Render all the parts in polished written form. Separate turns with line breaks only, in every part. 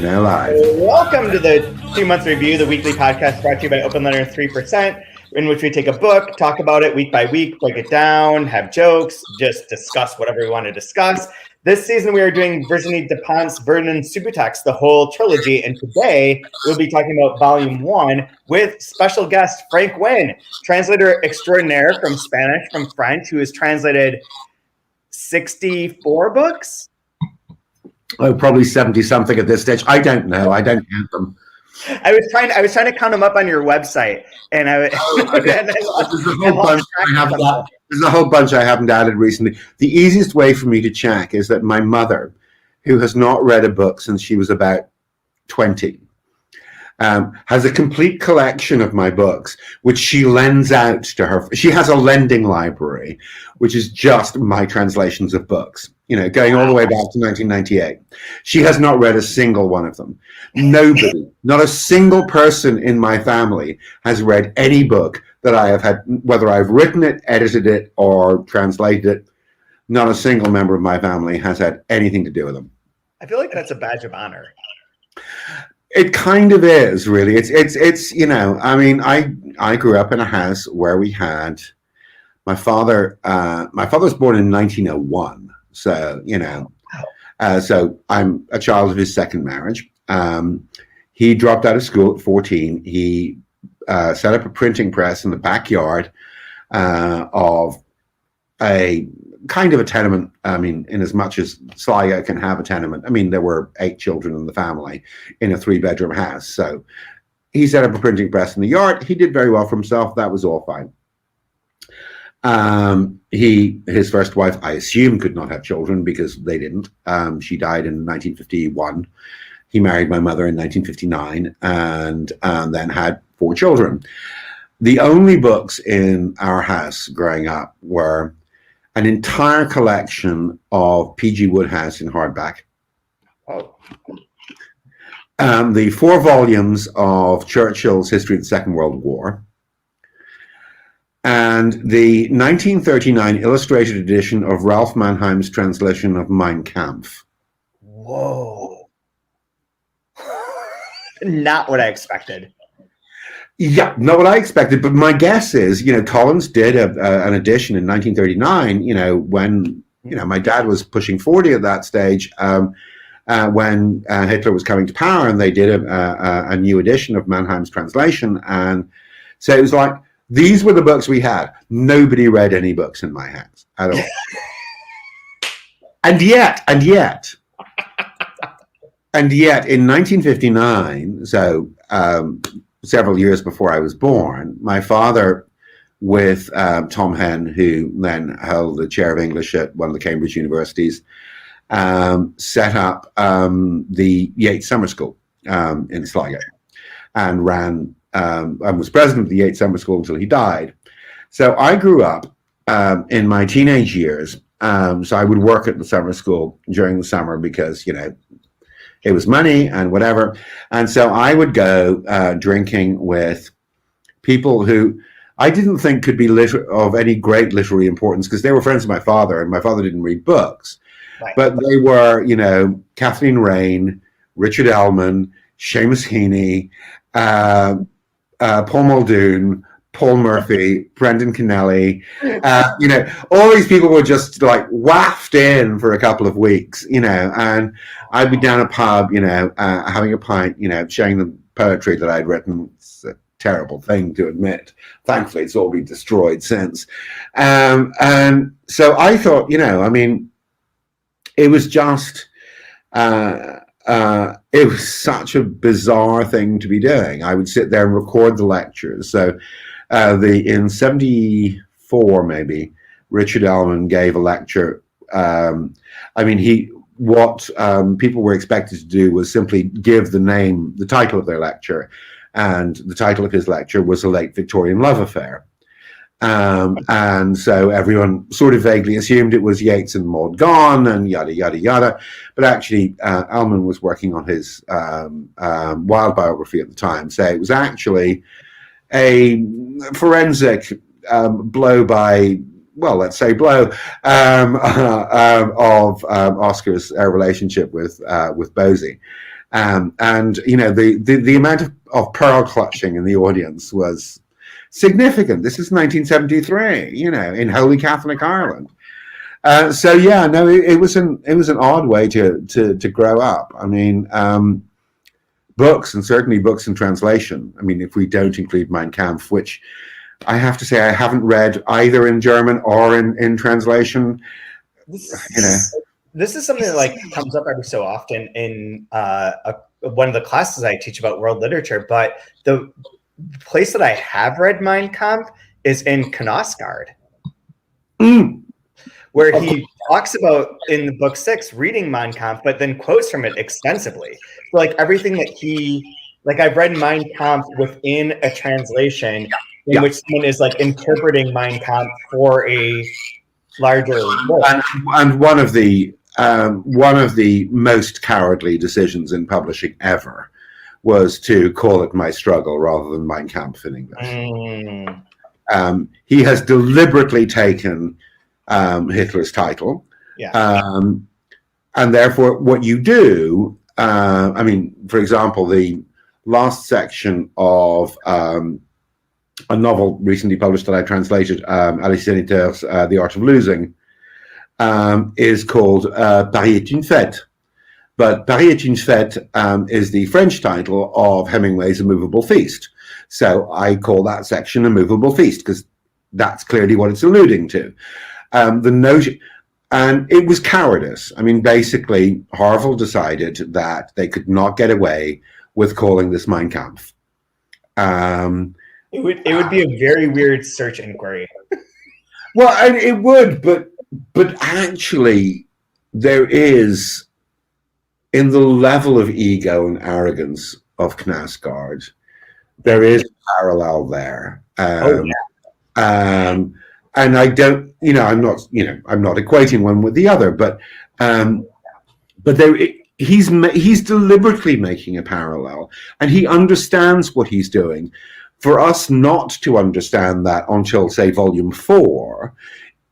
now live.
Welcome to the 2-month review, the weekly podcast brought to you by Open Letter 3%, in which we take a book, talk about it week by week, break it down, have jokes, just discuss whatever we want to discuss. This season, we are doing Virginie Despentes' Vernon Subutex, the whole trilogy, and today we'll be talking about Volume 1 with special guest Frank Wynne, translator extraordinaire from Spanish, from French, who has translated 64 books?
Oh, probably 70 something at this stage. I don't know. I don't count them.
I was trying to count them up on your website, and there's
a whole bunch I haven't added recently. The easiest way for me to check is that my mother, who has not read a book since she was about 20, has a complete collection of my books, which she lends out to her. She has a lending library, which is just my translations of books, going all the way back to 1998. She has not read a single one of them. Nobody, not a single person in my family has read any book that I have had, whether I've written it, edited it, or translated it. Not a single member of my family has had anything to do with them.
I feel like that's a badge of honor.
It kind of is, really. It's I grew up in a house where we had my father was born in 1901. So, so I'm a child of his second marriage. He dropped out of school at 14. He set up a printing press in the backyard of a kind of a tenement. I mean, in as much as Sligo can have a tenement. I mean, there were 8 children in the family in a 3-bedroom house. So he set up a printing press in the yard. He did very well for himself. That was all fine. His first wife, I assume, could not have children because they didn't. She died in 1951. He married my mother in 1959 and then had 4 children. The only books in our house growing up were an entire collection of P.G. Wodehouse in hardback.
Oh.
The 4 volumes of Churchill's History of the Second World War. And the 1939 illustrated edition of Ralph Mannheim's translation of Mein Kampf.
Whoa. Not what I expected.
Yeah, not what I expected. But my guess is, Collins did an edition in 1939, when, my dad was pushing 40 at that stage, when Hitler was coming to power, and they did a new edition of Mannheim's translation. And so it was like, these were the books we had. Nobody read any books in my house at all. and yet, in 1959, so several years before I was born, my father, with Tom Henn, who then held the chair of English at one of the Cambridge universities, set up the Yeats Summer School in Sligo, and ran and was president of the Yeats Summer School until he died. So I grew up in my teenage years. So I would work at the summer school during the summer because, it was money and whatever. And so I would go drinking with people who I didn't think could be of any great literary importance because they were friends of my father, and my father didn't read books. Right. But they were, Kathleen Raine, Richard Ellman, Seamus Heaney, Paul Muldoon, Paul Murphy, Brendan Kennelly, all these people were just like wafted in for a couple of weeks, and I'd be down a pub, having a pint, sharing the poetry that I'd written. It's a terrible thing to admit. Thankfully, it's all been destroyed since. And so I thought, it was just, it was such a bizarre thing to be doing. I would sit there and record the lectures. So in 74, maybe, Richard Ellman gave a lecture. What people were expected to do was simply give the title of their lecture. And the title of his lecture was A Late Victorian Love Affair. And so everyone sort of vaguely assumed it was Yeats and Maud Gonne and yada, yada, yada. But actually, Ellman was working on his Wilde biography at the time. So it was actually a forensic blow by, well, let's say blow, of Oscar's relationship with Bosie. And the amount of pearl clutching in the audience was significant. This is 1973, in Holy Catholic Ireland. It was an odd way to grow up. I mean, books, and certainly books in translation. I mean, if we don't include Mein Kampf, which I have to say I haven't read either in German or in translation.
This is something that comes up every so often in one of the classes I teach about world literature. But the place that I have read Mein Kampf is in Knausgaard, where he talks about in the book 6 reading Mein Kampf, but then quotes from it extensively. So everything that I've read Mein Kampf within a translation in which someone is interpreting Mein Kampf for a larger book.
And one of the most cowardly decisions in publishing ever was to call it My Struggle rather than Mein Kampf in English. He has deliberately taken Hitler's title. And therefore, what you do, for example, the last section of a novel recently published that I translated, Alice Seniter's The Art of Losing, is called Paris est une fête. But Paris est une fête is the French title of Hemingway's A Movable Feast. So I call that section A Movable Feast because that's clearly what it's alluding to. The notion, and it was cowardice. I mean, basically, Harville decided that they could not get away with calling this Mein Kampf.
It would be a very weird search inquiry.
Well, and it would, but actually, there is, in the level of ego and arrogance of Knausgaard, there is a parallel there. And I don't, I'm not equating one with the other, but there, he's deliberately making a parallel, and he understands what he's doing. For us not to understand that until, say, volume 4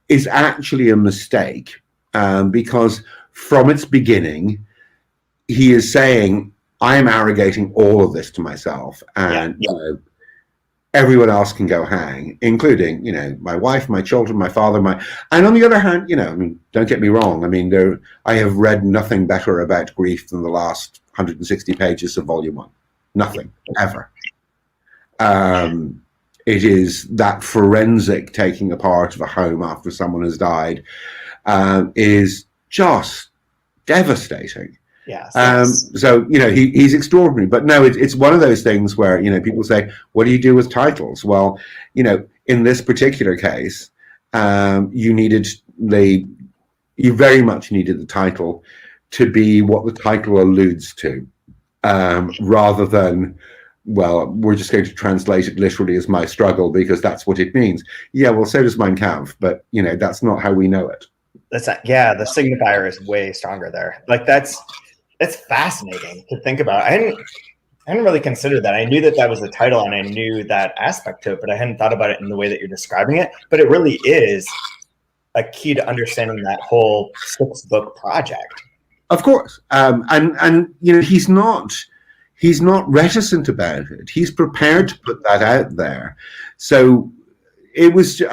is actually a mistake, because from its beginning, he is saying, I am arrogating all of this to myself, and everyone else can go hang, including, my wife, my children, my father, and on the other hand, don't get me wrong. I mean, I have read nothing better about grief than the last 160 pages of volume 1. Nothing, ever. It is that forensic taking apart of a home after someone has died is just devastating. So he's extraordinary, but no, it's one of those things where people say, what do you do with titles? Well, in this particular case, you very much needed the title to be what the title alludes to, rather than, well, we're just going to translate it literally as My Struggle because that's what it means. Yeah, well, so does Mein Kampf, but that's not how we know it.
That's not, the signifier is way stronger there. That's fascinating to think about. I hadn't really considered that. I knew that was the title and I knew that aspect to it, but I hadn't thought about it in the way that you're describing it. But it really is a key to understanding that whole 6-book project.
Of course. And he's not reticent about it. He's prepared to put that out there. So it was,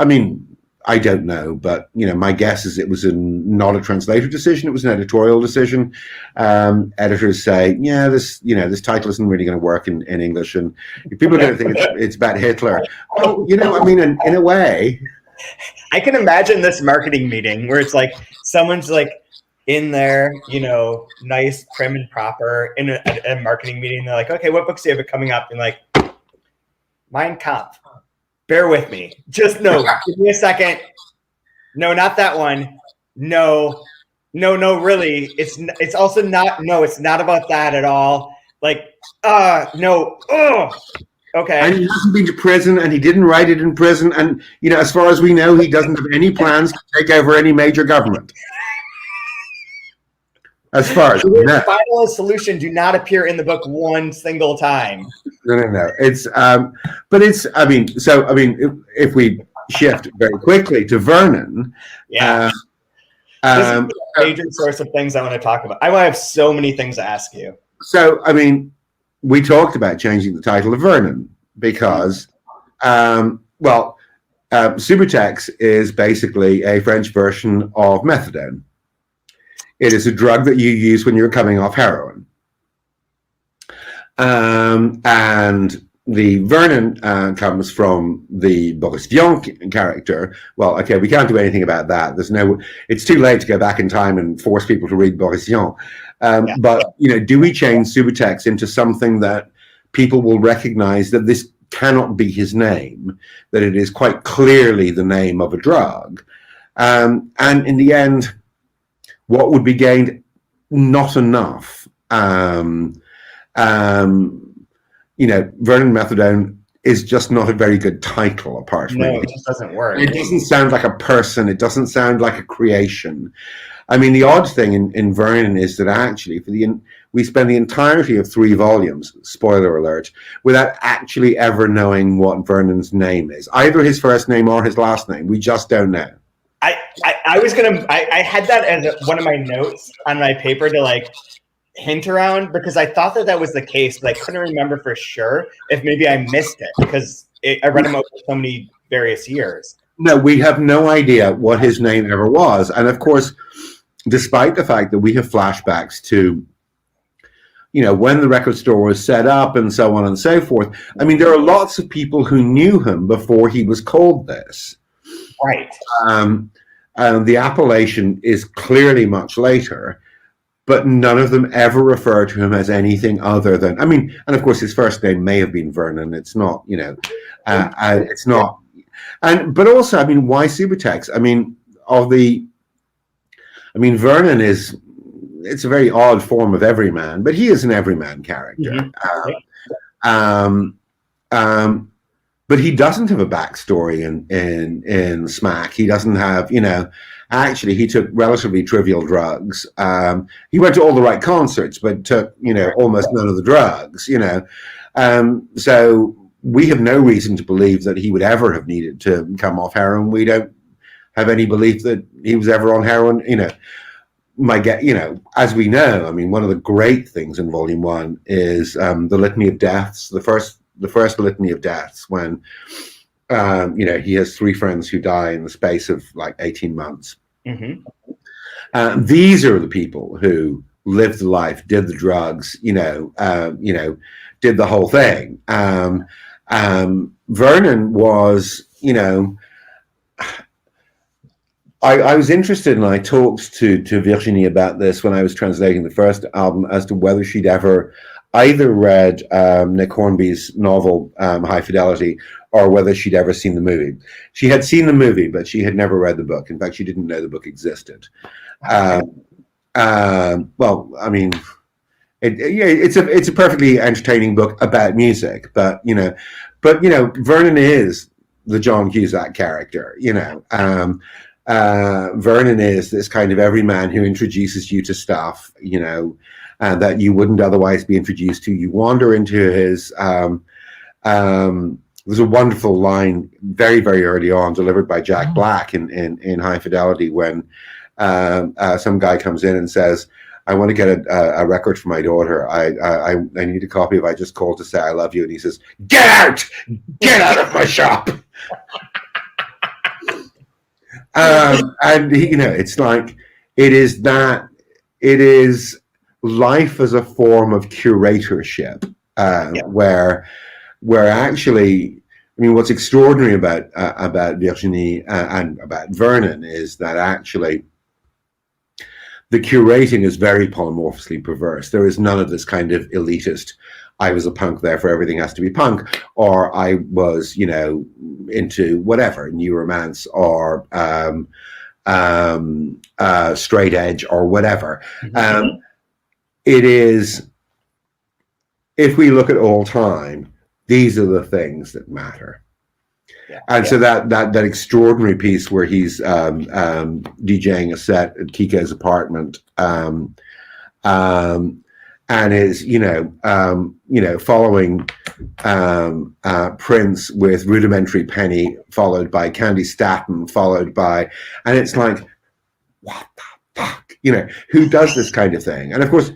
I don't know, but my guess is it was not a translator decision. It was an editorial decision. Editors say, this title isn't really going to work in English, and people are going to think it's about Hitler. Well, in a way,
I can imagine this marketing meeting where it's someone's in there, nice, prim and proper in a marketing meeting. They're like, okay, what books do you have coming up? And Mein Kampf. Bear with me. Just give me a second. No, not that one. No, really. It's also not, it's not about that at all. No. Okay.
And he hasn't been to prison, and he didn't write it in prison. And, as far as we know, he doesn't have any plans to take over any major government. As far as
the final solution do not appear in the book one single time.
No. It's if we shift very quickly to Vernon,
this is a major source of things I want to talk about. I have so many things to ask you.
So, I mean, we talked about changing the title of Vernon because, Subutex is basically a French version of methadone. It is a drug that you use when you're coming off heroin. And the Vernon comes from the Boris Vian character. Well, okay, we can't do anything about that. It's too late to go back in time and force people to read Boris Vian. But, do we change Subutex into something that people will recognize that this cannot be his name, that it is quite clearly the name of a drug? And in the end, what would be gained? Not enough. Vernon Methadone is just not a very good title apart from
it just doesn't work.
It doesn't sound like a person. It doesn't sound like a creation. I mean, the odd thing in Vernon is that actually we spend the entirety of 3 volumes, spoiler alert, without actually ever knowing what Vernon's name is. Either his first name or his last name. We just don't know.
I had that as one of my notes on my paper to hint around, because I thought that was the case, but I couldn't remember for sure if maybe I missed it because I read him over so many various years.
No, we have no idea what his name ever was. And of course, despite the fact that we have flashbacks to, when the record store was set up and so on and so forth, I mean, there are lots of people who knew him before he was called this.
Right.
The appellation is clearly much later, but none of them ever refer to him as anything other than, and of course his first name may have been Vernon. It's not, it's not. But also, why Subutex? Vernon it's a very odd form of everyman, but he is an everyman character. But he doesn't have a backstory in Smack. He doesn't have, actually he took relatively trivial drugs. He went to all the right concerts, but took, almost none of the drugs, So we have no reason to believe that he would ever have needed to come off heroin. We don't have any belief that he was ever on heroin, as we know, one of the great things in Volume 1 is the Litany of Deaths, the first litany of deaths, when he has 3 friends who die in the space of 18 months.
Mm-hmm.
These are the people who lived the life, did the drugs, did the whole thing. Vernon was, I was interested, and I talked to Virginie about this when I was translating the first album, as to whether she'd ever either read Nick Hornby's novel, High Fidelity, or whether she'd ever seen the movie. She had seen the movie, but she had never read the book. In fact, she didn't know the book existed. It's a perfectly entertaining book about music, but Vernon is the John Cusack character. Vernon is this kind of everyman who introduces you to stuff, that you wouldn't otherwise be introduced to. You wander into his. There's a wonderful line very, very early on, delivered by Jack Black in High Fidelity, when some guy comes in and says, "I want to get a record for my daughter. I need a copy of I Just Called to Say I Love You." And he says, "Get out of my shop." And it's like, it is life as a form of curatorship, where actually, what's extraordinary about Virginie and about Vernon is that actually the curating is very polymorphously perverse. There is none of this kind of elitist, I was a punk, therefore everything has to be punk, or I was, into whatever, new romance, or straight edge, or whatever.
Mm-hmm.
It is, if we look at all time, these are the things that matter. So that extraordinary piece where he's DJing a set at Kiko's apartment, and is following Prince with Rudimentary Penny, followed by Candy Staton, followed by, and it's like, what the fuck, who does this kind of thing? And of course,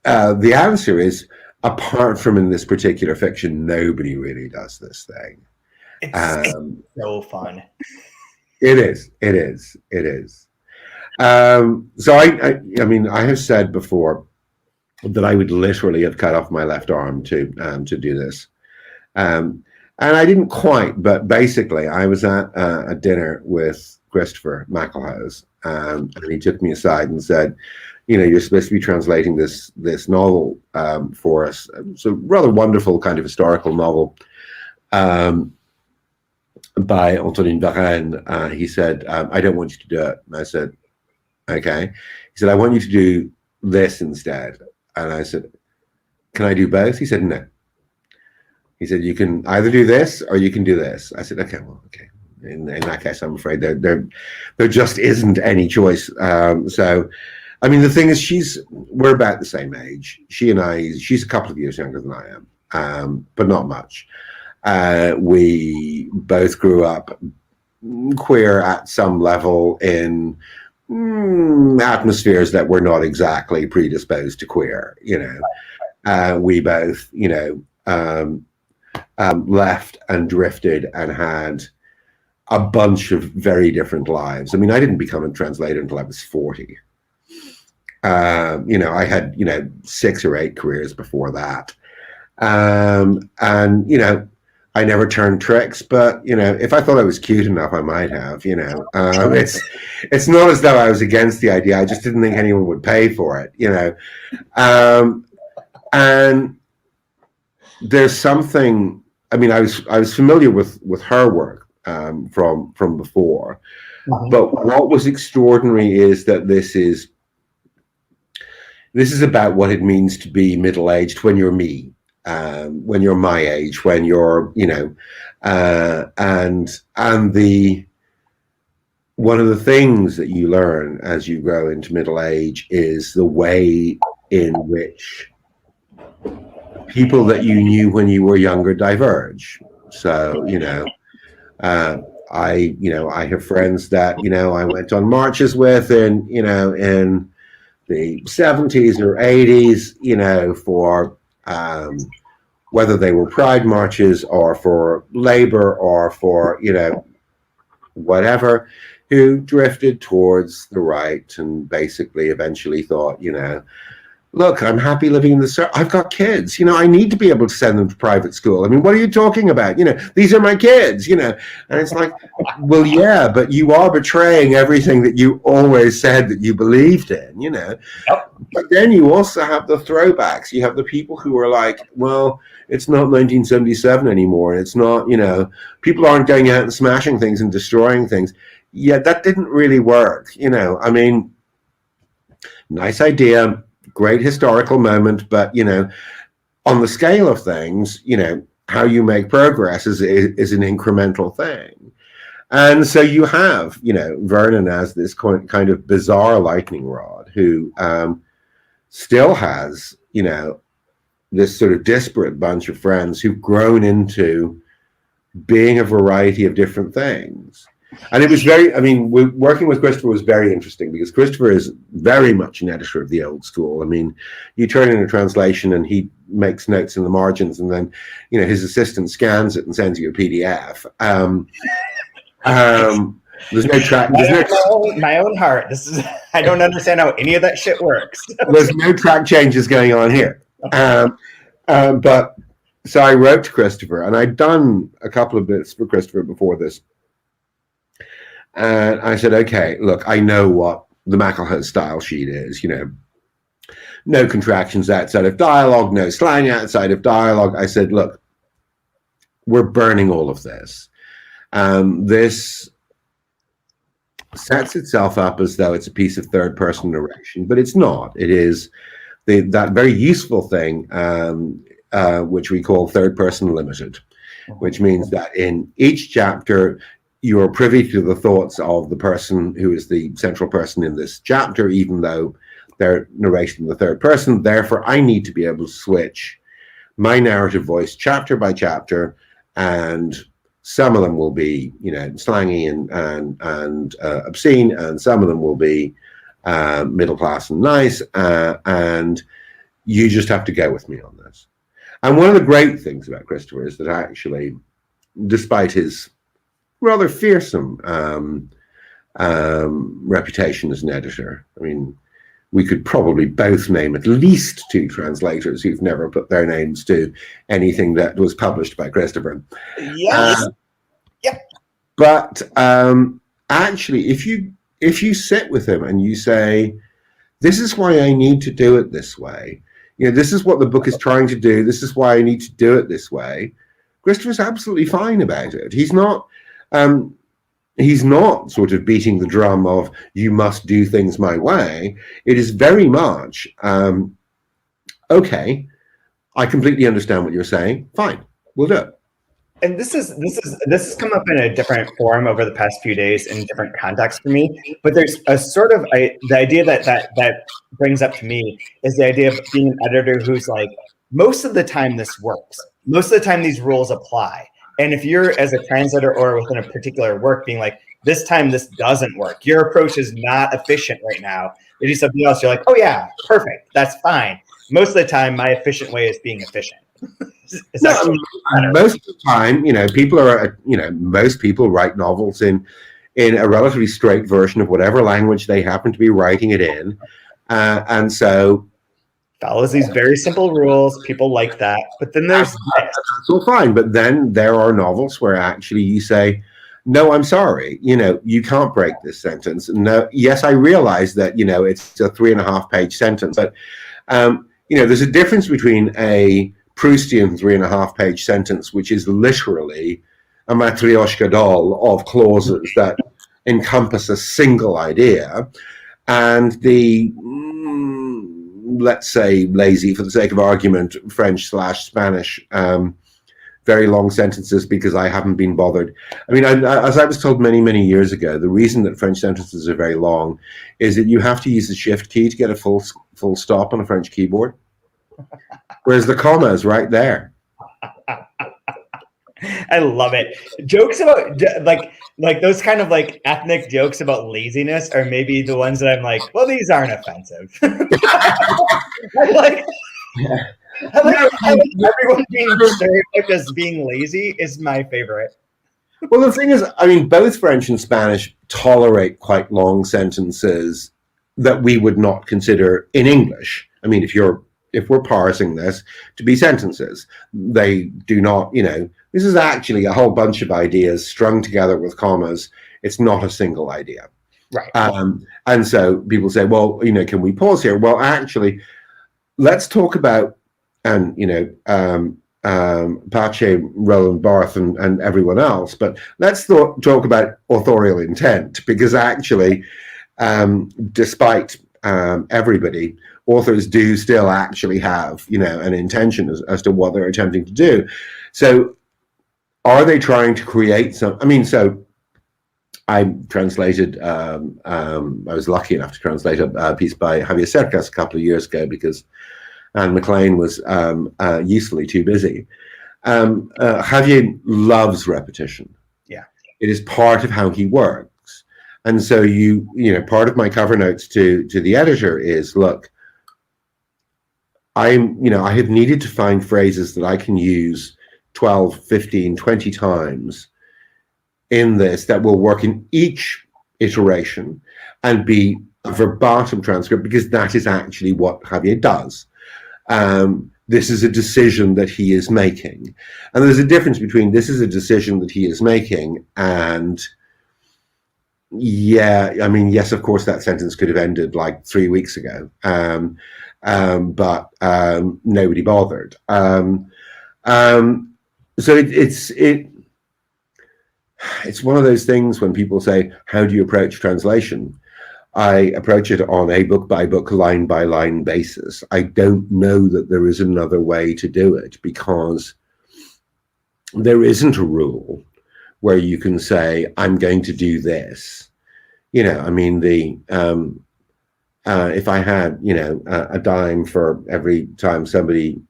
the answer is, apart from in this particular fiction, nobody really does this thing.
It's so fun.
It is. So I mean, I have said before that I would literally have cut off my left arm to do this. And I didn't quite, but basically I was at a dinner with Christopher McElhose, and he took me aside and said, you know, you're supposed to be translating this novel for us. It's a rather wonderful kind of historical novel by Antonin Vernon. He said, I don't want you to do it. And I said, okay. He said, I want you to do this instead. And I said, can I do both? He said, no. He said, you can either do this or you can do this. I said, okay, well, okay. In that case, I'm afraid there just isn't any choice. So, I mean, the thing is, we're about the same age. She's a couple of years younger than I am, but not much. We both grew up queer at some level in atmospheres that were not exactly predisposed to queer. You know, we both, you know, left and drifted and had a bunch of very different lives. I mean, I didn't become a translator until I was 40. You know, I had, you know, 6 or 8 careers before that. And, you know, I never turned tricks, but, you know, if I thought I was cute enough, I might have, you know. It's not as though I was against the idea. I just didn't think anyone would pay for it, you know. And there's something, I mean, I was familiar with her work from before, but what was extraordinary is that this is about what it means to be middle-aged when you're me, when you're my age, when you're, you know, and one of the things that you learn as you grow into middle age is the way in which people that you knew when you were younger diverge. So, you know, I have friends that, you know, I went on marches with in, you know, in the 70s or 80s, you know, for whether they were pride marches or for labor or for, you know, whatever, who drifted towards the right and basically eventually thought, you know, look, I'm happy living in the I've got kids, you know, I need to be able to send them to private school. I mean, what are you talking about? You know, these are my kids, you know. And it's like, well, yeah, but you are betraying everything that you always said that you believed in, you know.
Yep.
But then you also have the throwbacks. You have the people who are like, well, it's not 1977 anymore. It's not, you know, people aren't going out and smashing things and destroying things. Yeah, that didn't really work, you know. I mean, nice idea, great historical moment, but, you know, on the scale of things, you know, how you make progress is an incremental thing. And so you have, you know, Vernon as this kind of bizarre lightning rod who still has, you know, this sort of disparate bunch of friends who've grown into being a variety of different things. And it was very, I mean, working with Christopher was very interesting because Christopher is very much an editor of the old school. I mean, you turn in a translation and he makes notes in the margins and then, you know, his assistant scans it and sends you a PDF. There's no track.
My own heart. This is, I don't understand how any of that shit works.
There's no track changes going on here. But so I wrote to Christopher and I'd done a couple of bits for Christopher before this. And I said, okay, look, I know what the McElhose style sheet is, you know, no contractions outside of dialogue, no slang outside of dialogue. I said, look, we're burning all of this. This sets itself up as though it's a piece of third-person narration, but it's not. It is that very useful thing, which we call third-person limited, which means that in each chapter, you're privy to the thoughts of the person who is the central person in this chapter, even though they're narrating in the third person. Therefore, I need to be able to switch my narrative voice chapter by chapter, and some of them will be, you know, slangy and obscene, and some of them will be middle class and nice. And You just have to go with me on this. And one of the great things about Christopher is that actually, despite his rather fearsome reputation as an editor, I mean, we could probably both name at least 2 translators who've never put their names to anything that was published by Christopher.
Yes. Yep.
But actually, if you sit with him and you say, this is why I need to do it this way, this is what the book is trying to do, this is why I need to do it this way, Christopher's absolutely fine about it. He's not sort of beating the drum of, you must do things my way. It is very much, okay, I completely understand what you're saying. Fine, we'll do it.
And this has come up in a different form over the past few days in different contexts for me. But there's a sort of the idea that brings up to me is the idea of being an editor who's like, most of the time this works. Most of the time these rules apply. And if you're, as a translator or within a particular work, being like, this time this doesn't work, your approach is not efficient right now, they do something else, you're like, oh yeah, perfect, that's fine. Most of the time, my efficient way is being efficient.
Most of the time, people are, most people write novels in a relatively straight version of whatever language they happen to be writing it in. And so
follows these very simple rules. People like that. But then there's
that's all fine. But then there are novels where actually you say, no, I'm sorry, you can't break this sentence. No, yes, I realize that, it's a 3.5-page sentence, but there's a difference between a Proustian 3.5-page sentence, which is literally a matryoshka doll of clauses that encompass a single idea, and the, let's say, lazy, for the sake of argument, French/Spanish, very long sentences because I haven't been bothered. I mean, as I was told many, many years ago, the reason that French sentences are very long is that you have to use the shift key to get a full stop on a French keyboard. Whereas the comma is right there.
I love it. Jokes about like those kind of like ethnic jokes about laziness are maybe the ones that I'm like, well, these aren't offensive. I like everyone being stereotyped as being lazy is my favorite.
Well, the thing is, I mean, both French and Spanish tolerate quite long sentences that we would not consider in English. I mean, if we're parsing this to be sentences, they do not, this is actually a whole bunch of ideas strung together with commas. It's not a single idea.
Right.
And so people say, well, can we pause here? Well, actually, let's talk about, and, Pache, Roland Barthes, and everyone else, but let's talk about authorial intent, because actually, despite everybody, authors do still actually have, an intention as to what they're attempting to do. So are they trying to create some, so I translated, I was lucky enough to translate a piece by Javier Cercas a couple of years ago because Anne McLean was usefully too busy. Javier loves repetition. Yeah. It is part of how he works. And so part of my cover notes to the editor is, look, I have needed to find phrases that I can use 12, 15, 20 times in this that will work in each iteration and be a verbatim transcript, because that is actually what Javier does. This is a decision that he is making. And there's a difference between this is a decision that he is making and, yes, of course, that sentence could have ended like 3 weeks ago. But nobody bothered. So it's one of those things when people say, how do you approach translation? I approach it on a book-by-book, line-by-line basis. I don't know that there is another way to do it, because there isn't a rule where you can say, I'm going to do this. If I had, a dime for every time somebody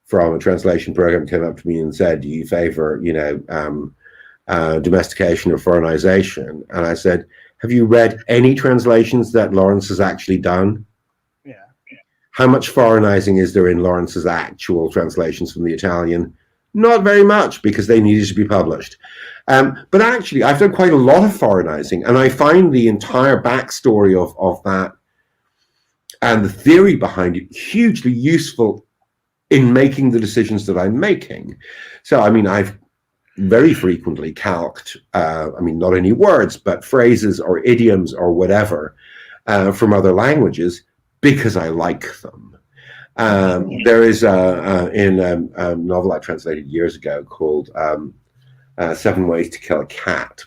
from a translation program came up to me and said, do you favor, domestication or foreignization? And I said, have you read any translations that Lawrence has actually done?
Yeah.
How much foreignizing is there in Lawrence's actual translations from the Italian? Not very much, because they needed to be published. But actually, I've done quite a lot of foreignizing, and I find the entire backstory of that and the theory behind it hugely useful in making the decisions that I'm making. So, I mean, I've very frequently calqued, not any words, but phrases or idioms or whatever from other languages because I like them. There is in a novel I translated years ago called 7 Ways to Kill a Cat.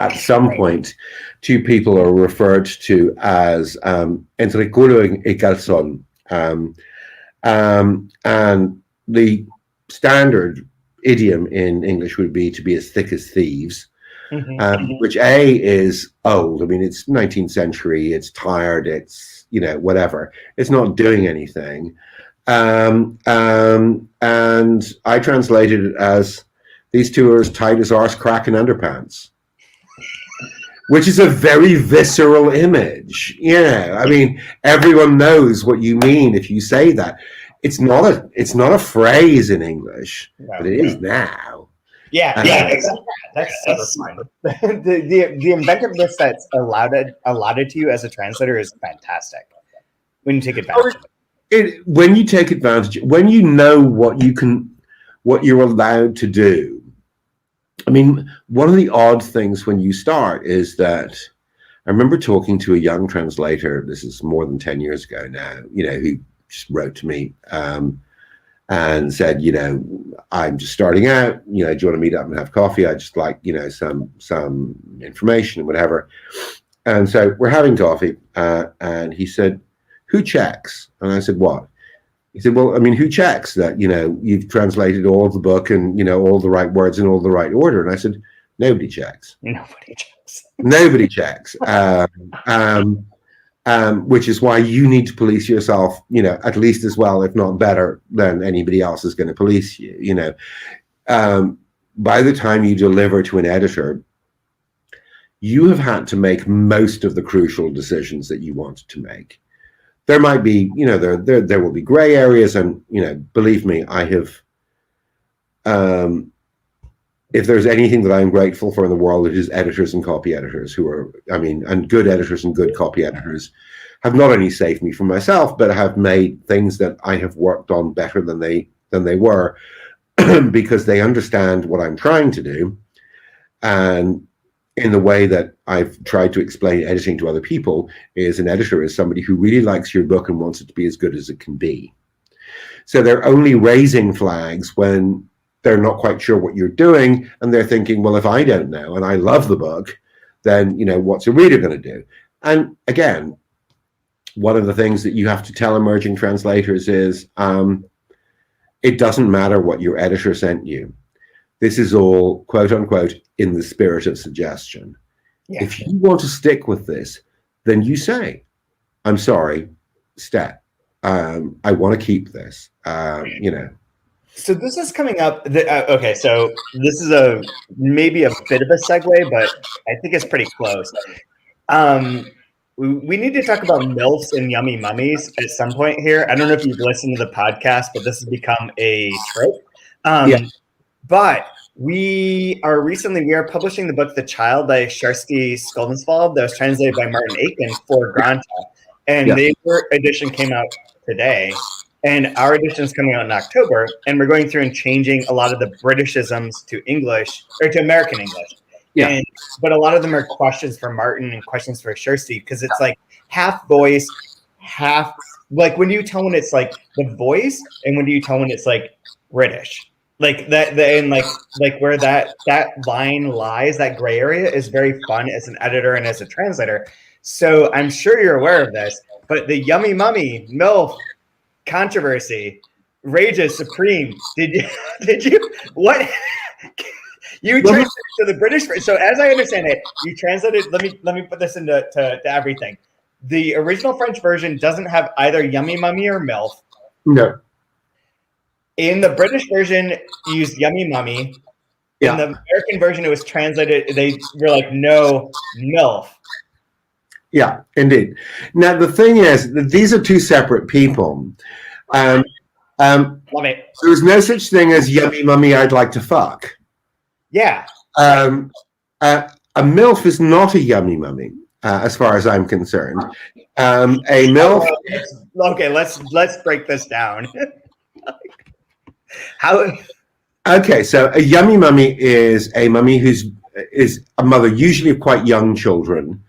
At some point, two people are referred to as entre culo y calzón. And the standard idiom in English would be to be as thick as thieves, which A, is old. I mean, it's 19th century, it's tired, it's, whatever. It's not doing anything. And I translated it as these two are as tight as arse crack in underpants, which is a very visceral image. I mean, everyone knows what you mean if you say that. It's not a phrase in English, but it is now.
Yeah, exactly. That's super fun. The inventiveness that's allotted to you as a translator is fantastic when you take advantage of it.
When you take advantage, when you know what you're allowed to do. I mean, one of the odd things when you start is that I remember talking to a young translator, this is more than 10 years ago now, who just wrote to me and said, I'm just starting out, do you want to meet up and have coffee? I just like, some information, whatever. And so we're having coffee, and he said, who checks? And I said, what? He said, well, I mean, who checks that, you've translated all of the book and, all the right words in all the right order? And I said, nobody checks.
Nobody checks.
Nobody checks. Which is why you need to police yourself, at least as well, if not better, than anybody else is going to police you. By the time you deliver to an editor, you have had to make most of the crucial decisions that you wanted to make. There might be, there will be gray areas, and, believe me, I have, if there's anything that I'm grateful for in the world, it is editors and copy editors who are, and good editors and good copy editors have not only saved me from myself, but have made things that I have worked on better than they were because they understand what I'm trying to do. And in the way that I've tried to explain editing to other people is an editor is somebody who really likes your book and wants it to be as good as it can be. So they're only raising flags when they're not quite sure what you're doing, and they're thinking, well, if I don't know and I love the book, then what's a reader going to do? And again, one of the things that you have to tell emerging translators is it doesn't matter what your editor sent you. This is all, quote unquote, in the spirit of suggestion. Yeah. If you want to stick with this, then you say, I'm sorry, step. I want to keep this,
So this is coming up. Okay, so this is maybe a bit of a segue, but I think it's pretty close. We need to talk about MILFs and yummy mummies at some point here. I don't know if you've listened to the podcast, but this has become a trope. But we are publishing the book The Child by Kjersti Skuldensvald that was translated by Martin Aiken for Granta. And the edition came out today. And our edition is coming out in October. And we're going through and changing a lot of the Britishisms to English, or to American English. Yeah. But a lot of them are questions for Martin and questions for Kjersti, because it's like half voice, half, like when you tell when it's like the voice and when you tell when it's like British. Like that, and like where that line lies, that gray area is very fun as an editor and as a translator. So I'm sure you're aware of this, but the yummy mummy MILF controversy rages supreme. Did you what? You translated to the British. So as I understand it, you translated. Let me put this into to everything. The original French version doesn't have either yummy mummy or MILF.
No.
In the British version, you used yummy mummy. In the American version, it was translated. They were like, no, MILF.
Yeah, indeed. Now, the thing is that these are two separate people. Um,
Love it.
there's no such thing as yummy mummy, I'd like to fuck.
Yeah.
A MILF is not a yummy mummy, as far as I'm concerned. A MILF.
Okay, let's break this down. How?
Okay, so a yummy mummy is a mummy is a mother, usually of quite young children,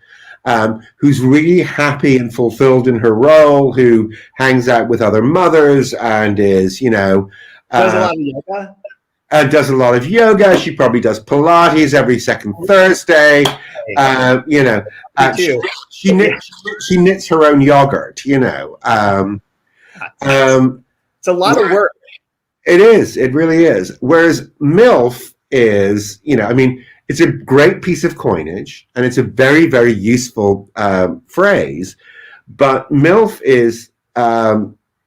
who's really happy and fulfilled in her role, who hangs out with other mothers and is,
Does a lot of yoga.
Does a lot of yoga. She probably does Pilates every second Thursday. She knits her own yogurt. It's
a lot of work.
It is. It really is. Whereas MILF is, it's a great piece of coinage and it's a very, very useful phrase. But MILF is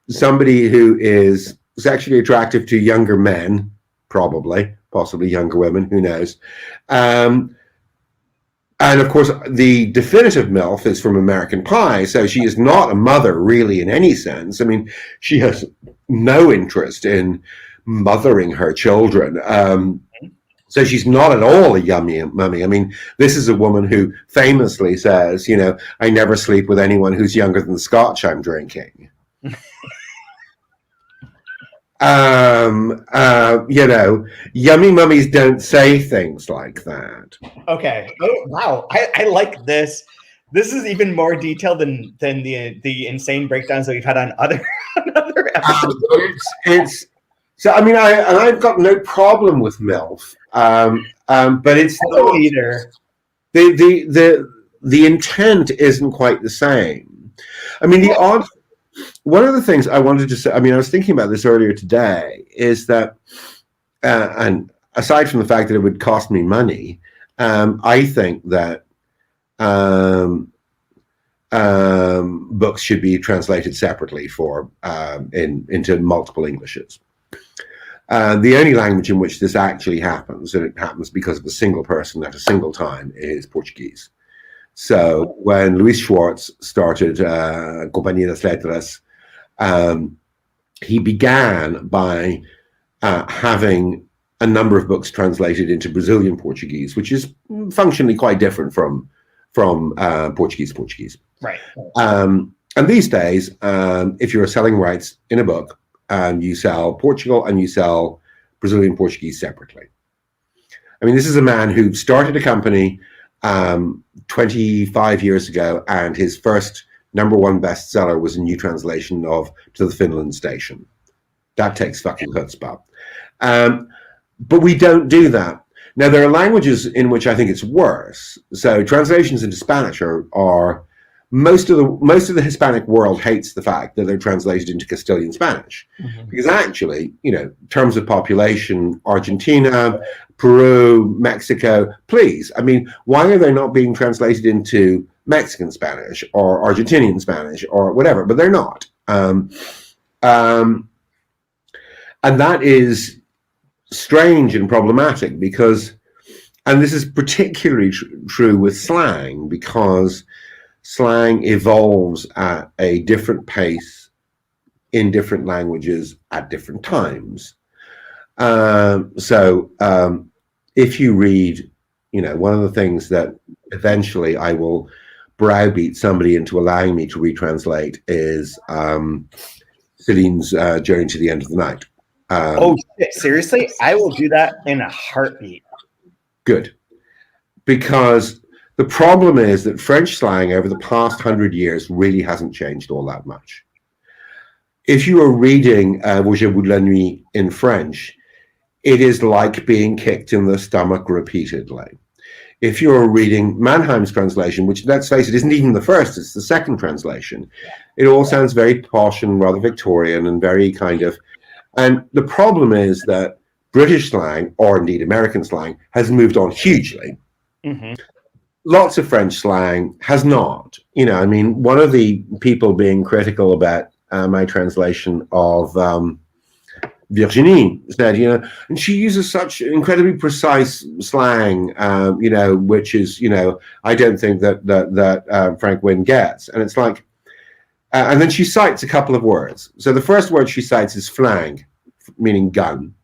somebody who is sexually attractive to younger men, possibly younger women, who knows. And of course, the definitive MILF is from American Pie, so she is not a mother really in any sense. I mean, she has no interest in mothering her children. So she's not at all a yummy mummy. I mean, this is a woman who famously says, I never sleep with anyone who's younger than the scotch I'm drinking. Yummy mummies don't say things like that.
Okay. Oh, wow. I like this. This is even more detailed than the insane breakdowns that we've had on other episodes.
I've got no problem with MILF, but it's not
either.
The intent isn't quite the same. I mean, one of the things I wanted to say, I was thinking about this earlier today, is that, and aside from the fact that it would cost me money, I think that books should be translated separately into multiple Englishes. The only language in which this actually happens, and it happens because of a single person at a single time, is Portuguese. So when Luis Schwartz started Companhia das Letras, he began by having a number of books translated into Brazilian Portuguese, which is functionally quite different from Portuguese.
Right.
And these days, if you're selling rights in a book, you sell Portugal and you sell Brazilian Portuguese separately. I mean, this is a man who started a company 25 years ago, and his first #1 bestseller was a new translation of To the Finland Station. That takes fucking chutzpah. But we don't do that. Now, there are languages in which I think it's worse. So translations into Spanish are most of the Hispanic world hates the fact that they're translated into Castilian Spanish. Mm-hmm. Because actually, in terms of population, Argentina, Peru, Mexico, please, why are they not being translated into Mexican Spanish or Argentinian Spanish or whatever? But they're not. And that is strange and problematic because, and this is particularly true with slang, because slang evolves at a different pace in different languages at different times. So if you read, one of the things that eventually I will browbeat somebody into allowing me to retranslate is Celine's Journey to the End of the Night.
Oh, shit, seriously? I will do that in a heartbeat.
Good. Because the problem is that French slang over the past 100 years really hasn't changed all that much. If you are reading Voyez vous la nuit in French, it is like being kicked in the stomach repeatedly. If you're reading Mannheim's translation, which, let's face it, isn't even the first, it's the second translation, it all sounds very posh and rather Victorian and very kind of... And the problem is that British slang, or indeed American slang, has moved on hugely. Mm-hmm. Lots of French slang has not. One of the people being critical about my translation of Virginie said, and she uses such incredibly precise slang, which is, I don't think that Frank Wynne gets. And it's like, and then she cites a couple of words. So the first word she cites is flang, meaning gun.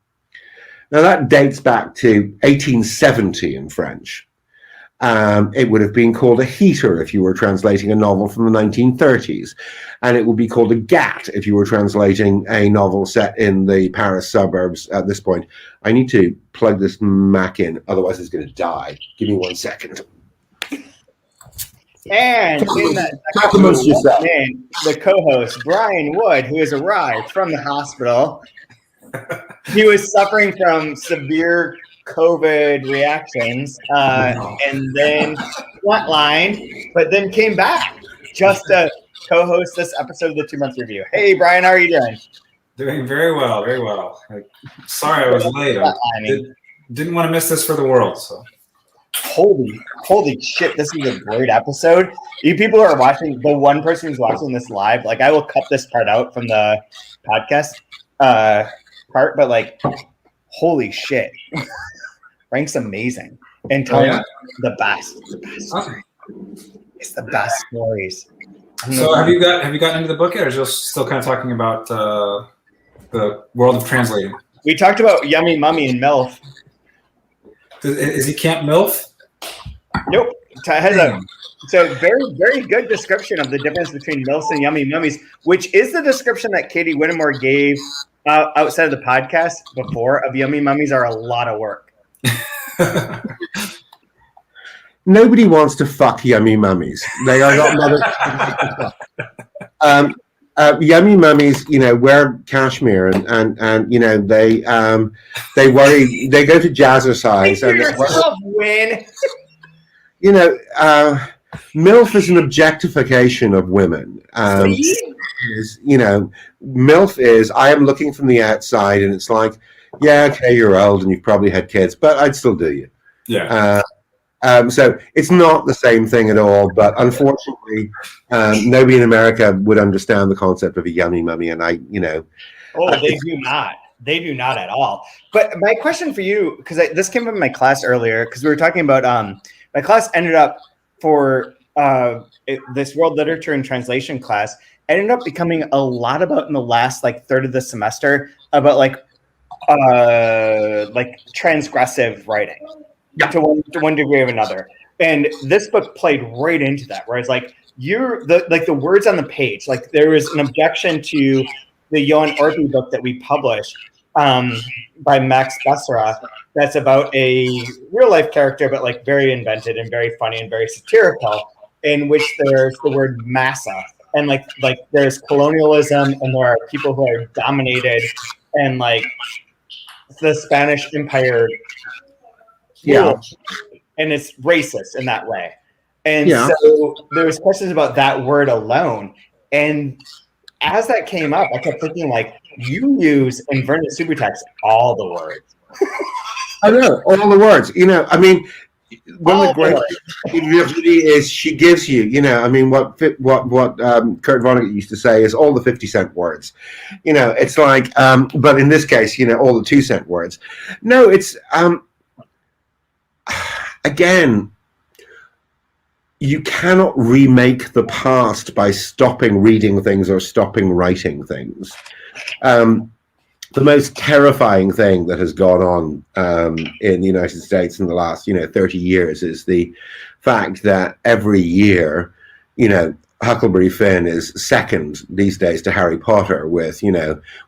Now that dates back to 1870 in French. It would have been called a heater if you were translating a novel from the 1930s. And it would be called a gat if you were translating a novel set in the Paris suburbs at this point. I need to plug this Mac in, otherwise it's going to die. Give me 1 second.
And in that section, the co-host, Brian Wood, who has arrived from the hospital. He was suffering from severe COVID reactions and then flatlined, but then came back just to co-host this episode of the 2 Month Review. Hey, Brian, how are you doing?
Doing very well, very well. Sorry I was late. I didn't want to miss this for the world. So,
holy shit, this is a great episode. You people who are watching, the one person who's watching this live, like I will cut this part out from the podcast part, but like, holy shit. Frank's amazing and telling the best.
Okay.
It's the best stories.
So have you gotten into the book yet, or just still kind of talking about the world of translating?
We talked about Yummy Mummy and MILF.
Is he Camp MILF?
Nope. It has a very, very good description of the difference between MILFs and Yummy Mummies, which is the description that Katie Whittemore gave outside of the podcast before of Yummy Mummies are a lot of work.
Nobody wants to fuck yummy mummies. They are not mothers. Yummy mummies, wear cashmere and they worry. They go to jazzercise.
Win.
MILF is an objectification of women. MILF is I am looking from the outside, and it's like, yeah, okay, you're old and you've probably had kids, but I'd still do you.
Yeah.
So it's not the same thing at all, but unfortunately, nobody in America would understand the concept of a yummy mummy, and they
do not. They do not at all. But my question for you, because this came from my class earlier, because we were talking about my class ended up for this world literature and translation class ended up becoming a lot about in the last third of the semester about transgressive writing to one degree or another. And this book played right into that, where it's the words on the page, there was an objection to the Johan Orpy book that we published by Max Bessera that's about a real life character, but very invented and very funny and very satirical, in which there's the word massa. And there's colonialism, and there are people who are dominated, and the Spanish Empire, and it's racist in that way. And so there was questions about that word alone. And as that came up, I kept thinking you use in Vernon Subutex all the words.
I know all the words. One of the great things is she gives you, what Kurt Vonnegut used to say is all the 50-cent words. It's but in this case, all the 2-cent words. No, it's again, you cannot remake the past by stopping reading things or stopping writing things. The most terrifying thing that has gone on in the United States in the last, 30 years is the fact that every year, Huckleberry Finn is second these days to Harry Potter with,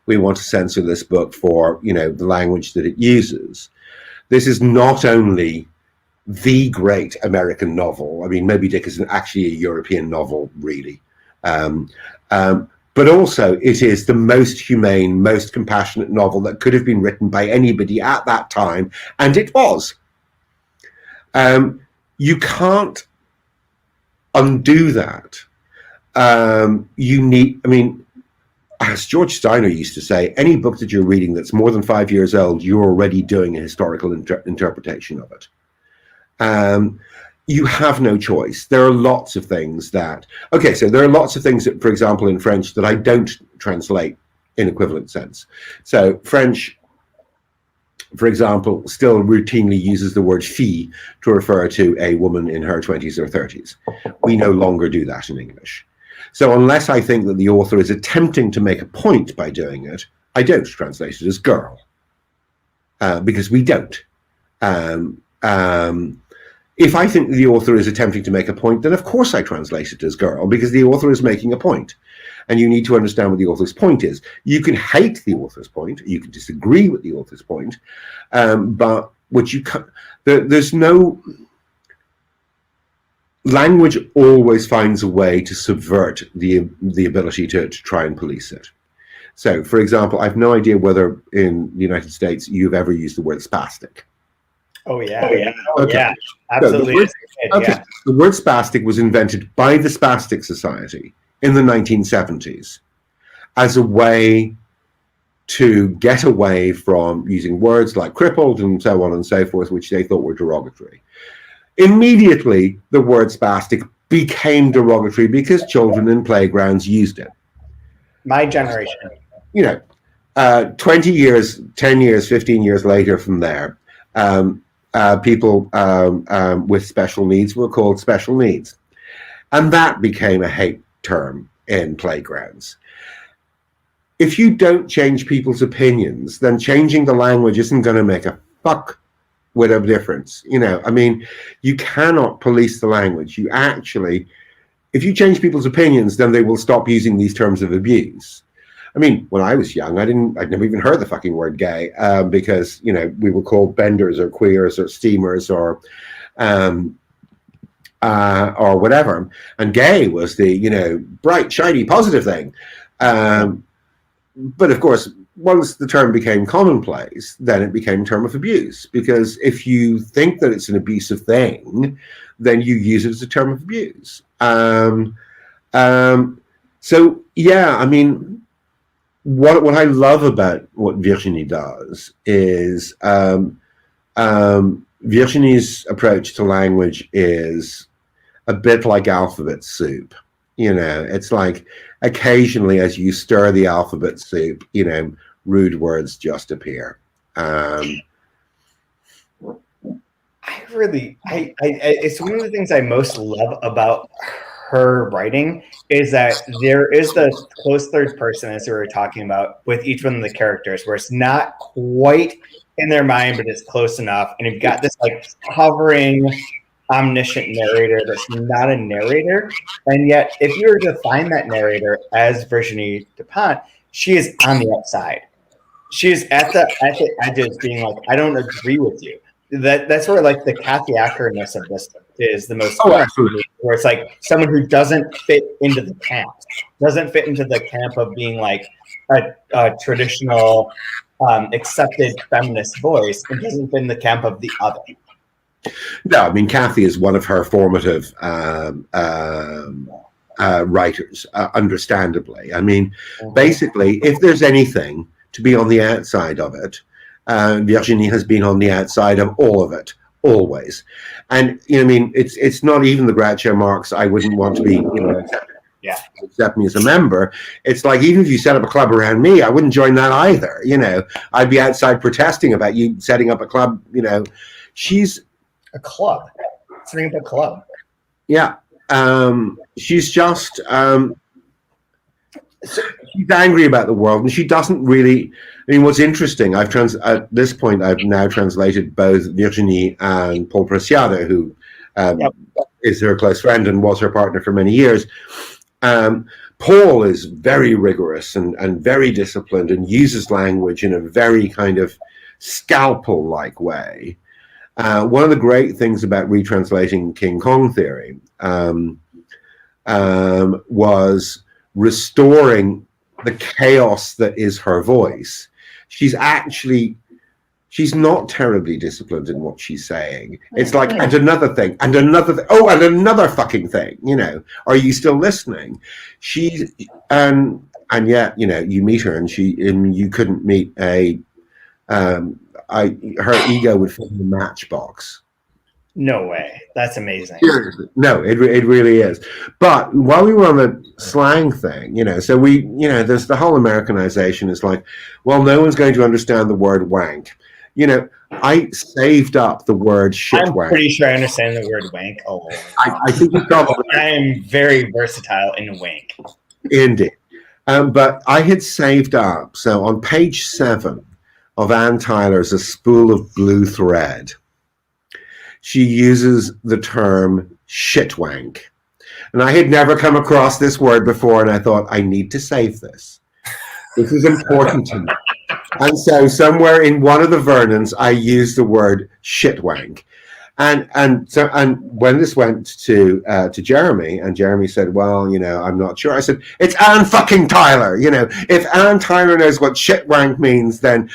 we want to censor this book for, the language that it uses. This is not only the great American novel. I mean, Moby Dick is actually a European novel, really. But also it is the most humane, most compassionate novel that could have been written by anybody at that time, and it was. You can't undo that. As George Steiner used to say, any book that you're reading that's more than 5 years old, you're already doing a historical interpretation of it. You have no choice. There are lots of things that, for example, in French that I don't translate in equivalent sense. So French, for example, still routinely uses the word fille to refer to a woman in her 20s or 30s. We no longer do that in English. So unless I think that the author is attempting to make a point by doing it, I don't translate it as girl, because we don't. If I think the author is attempting to make a point, then of course I translate it as girl, because the author is making a point. And you need to understand what the author's point is. You can hate the author's point, you can disagree with the author's point, but what you can, there's no, language always finds a way to subvert the ability to try and police it. So, for example, I've no idea whether in the United States you've ever used the word spastic.
Oh yeah,
Okay.
Yeah, absolutely.
So the word spastic was invented by the Spastic Society in the 1970s as a way to get away from using words like crippled and so on and so forth, which they thought were derogatory. Immediately, the word spastic became derogatory because children in playgrounds used it.
My generation.
20 years, 10 years, 15 years later from there, people with special needs were called special needs. And that became a hate term in playgrounds. If you don't change people's opinions, then changing the language isn't going to make a fuck with a difference. You cannot police the language. You actually, if you change people's opinions, then they will stop using these terms of abuse. When I was young, I'd never even heard the fucking word gay, because, we were called benders or queers or steamers or whatever. And gay was the, bright, shiny, positive thing. But of course, once the term became commonplace, then it became a term of abuse. Because if you think that it's an abusive thing, then you use it as a term of abuse. So, yeah, what I love about what Virginie does is Virginie's approach to language is a bit like alphabet soup. It's like occasionally as you stir the alphabet soup, rude words just appear.
It's one of the things I most love about her writing is that there is the close third person, as we were talking about, with each one of the characters, where it's not quite in their mind, but it's close enough. And you've got this like hovering, omniscient narrator that's not a narrator. And yet, if you were to find that narrator as Virginie Despentes, she is on the outside. She is at the edges, being like, I don't agree with you. That's where like the Kathy Ackerness of this is the most
absolutely.
Where it's like someone who doesn't fit into the camp, of being like a traditional accepted feminist voice, and doesn't fit in the camp of the other.
No, Kathy is one of her formative writers, understandably. Basically, if there's anything to be on the outside of it, Virginie has been on the outside of all of it, always. And it's not even the Groucho Marx. I wouldn't want to be, accept me as a member. It's like, even if you set up a club around me, I wouldn't join that either. I'd be outside protesting about you setting up a club. She's
a club. Setting up a club.
Yeah. She's just she's angry about the world, and she doesn't really. What's interesting, at this point I've now translated both Virginie and Paul Preciado, who is her close friend and was her partner for many years. Paul is very rigorous and very disciplined and uses language in a very kind of scalpel-like way. One of the great things about retranslating King Kong Theory was restoring the chaos that is her voice. She's not terribly disciplined in what she's saying. It's like, and another thing, and another and another fucking thing, are you still listening? She's, and yet, you meet her and you couldn't meet her ego would fit in a matchbox.
No way. That's amazing.
Seriously. No, it really is. But while we were on the slang thing, so there's the whole Americanization. It's like, well, no one's going to understand the word wank. I saved up the word shit
I'm
wank.
pretty sure I understand the word wank. Oh,
I think you probably.
I am very versatile in wank.
Indeed. But I had saved up. So on page 7 of Ann Tyler's A Spool of Blue Thread, she uses the term shitwank. And I had never come across this word before, and I thought, I need to save this. This is important to me. And so somewhere in one of the Vernons, I used the word shitwank. And when this went to Jeremy, and Jeremy said, well, I'm not sure. I said, it's Ann fucking Tyler. If Ann Tyler knows what shitwank means, then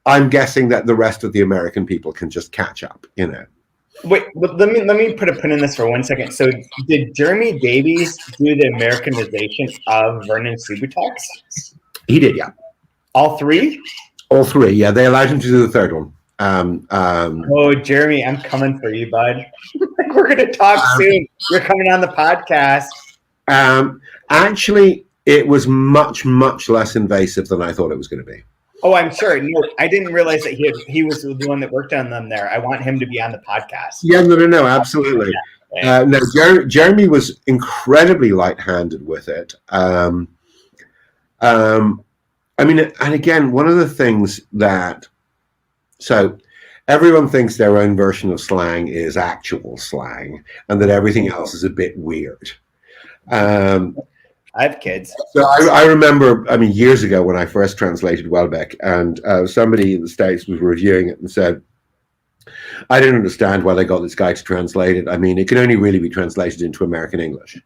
I'm guessing that the rest of the American people can just catch up,
Wait, but let me put a pin in this for 1 second. So, did Jeremy Davies do the Americanization of Vernon Subutex?
He did, yeah.
All 3?
All 3, yeah. They allowed him to do the 3rd one.
Oh, Jeremy, I'm coming for you, bud. We're gonna talk soon. You're coming on the podcast.
Actually, it was much, much less invasive than I thought it was going to be.
Oh, I'm sure. No, I didn't realize that he was the one that worked on them there. I want him to be on the podcast.
Yeah, no, absolutely. No, Jeremy was incredibly light-handed with it. And again, one of the things that, so everyone thinks their own version of slang is actual slang, and that everything else is a bit weird.
I have kids.
So I remember, years ago when I first translated Welbeck, and somebody in the States was reviewing it and said, I didn't understand why they got this guy to translate it. It can only really be translated into American English.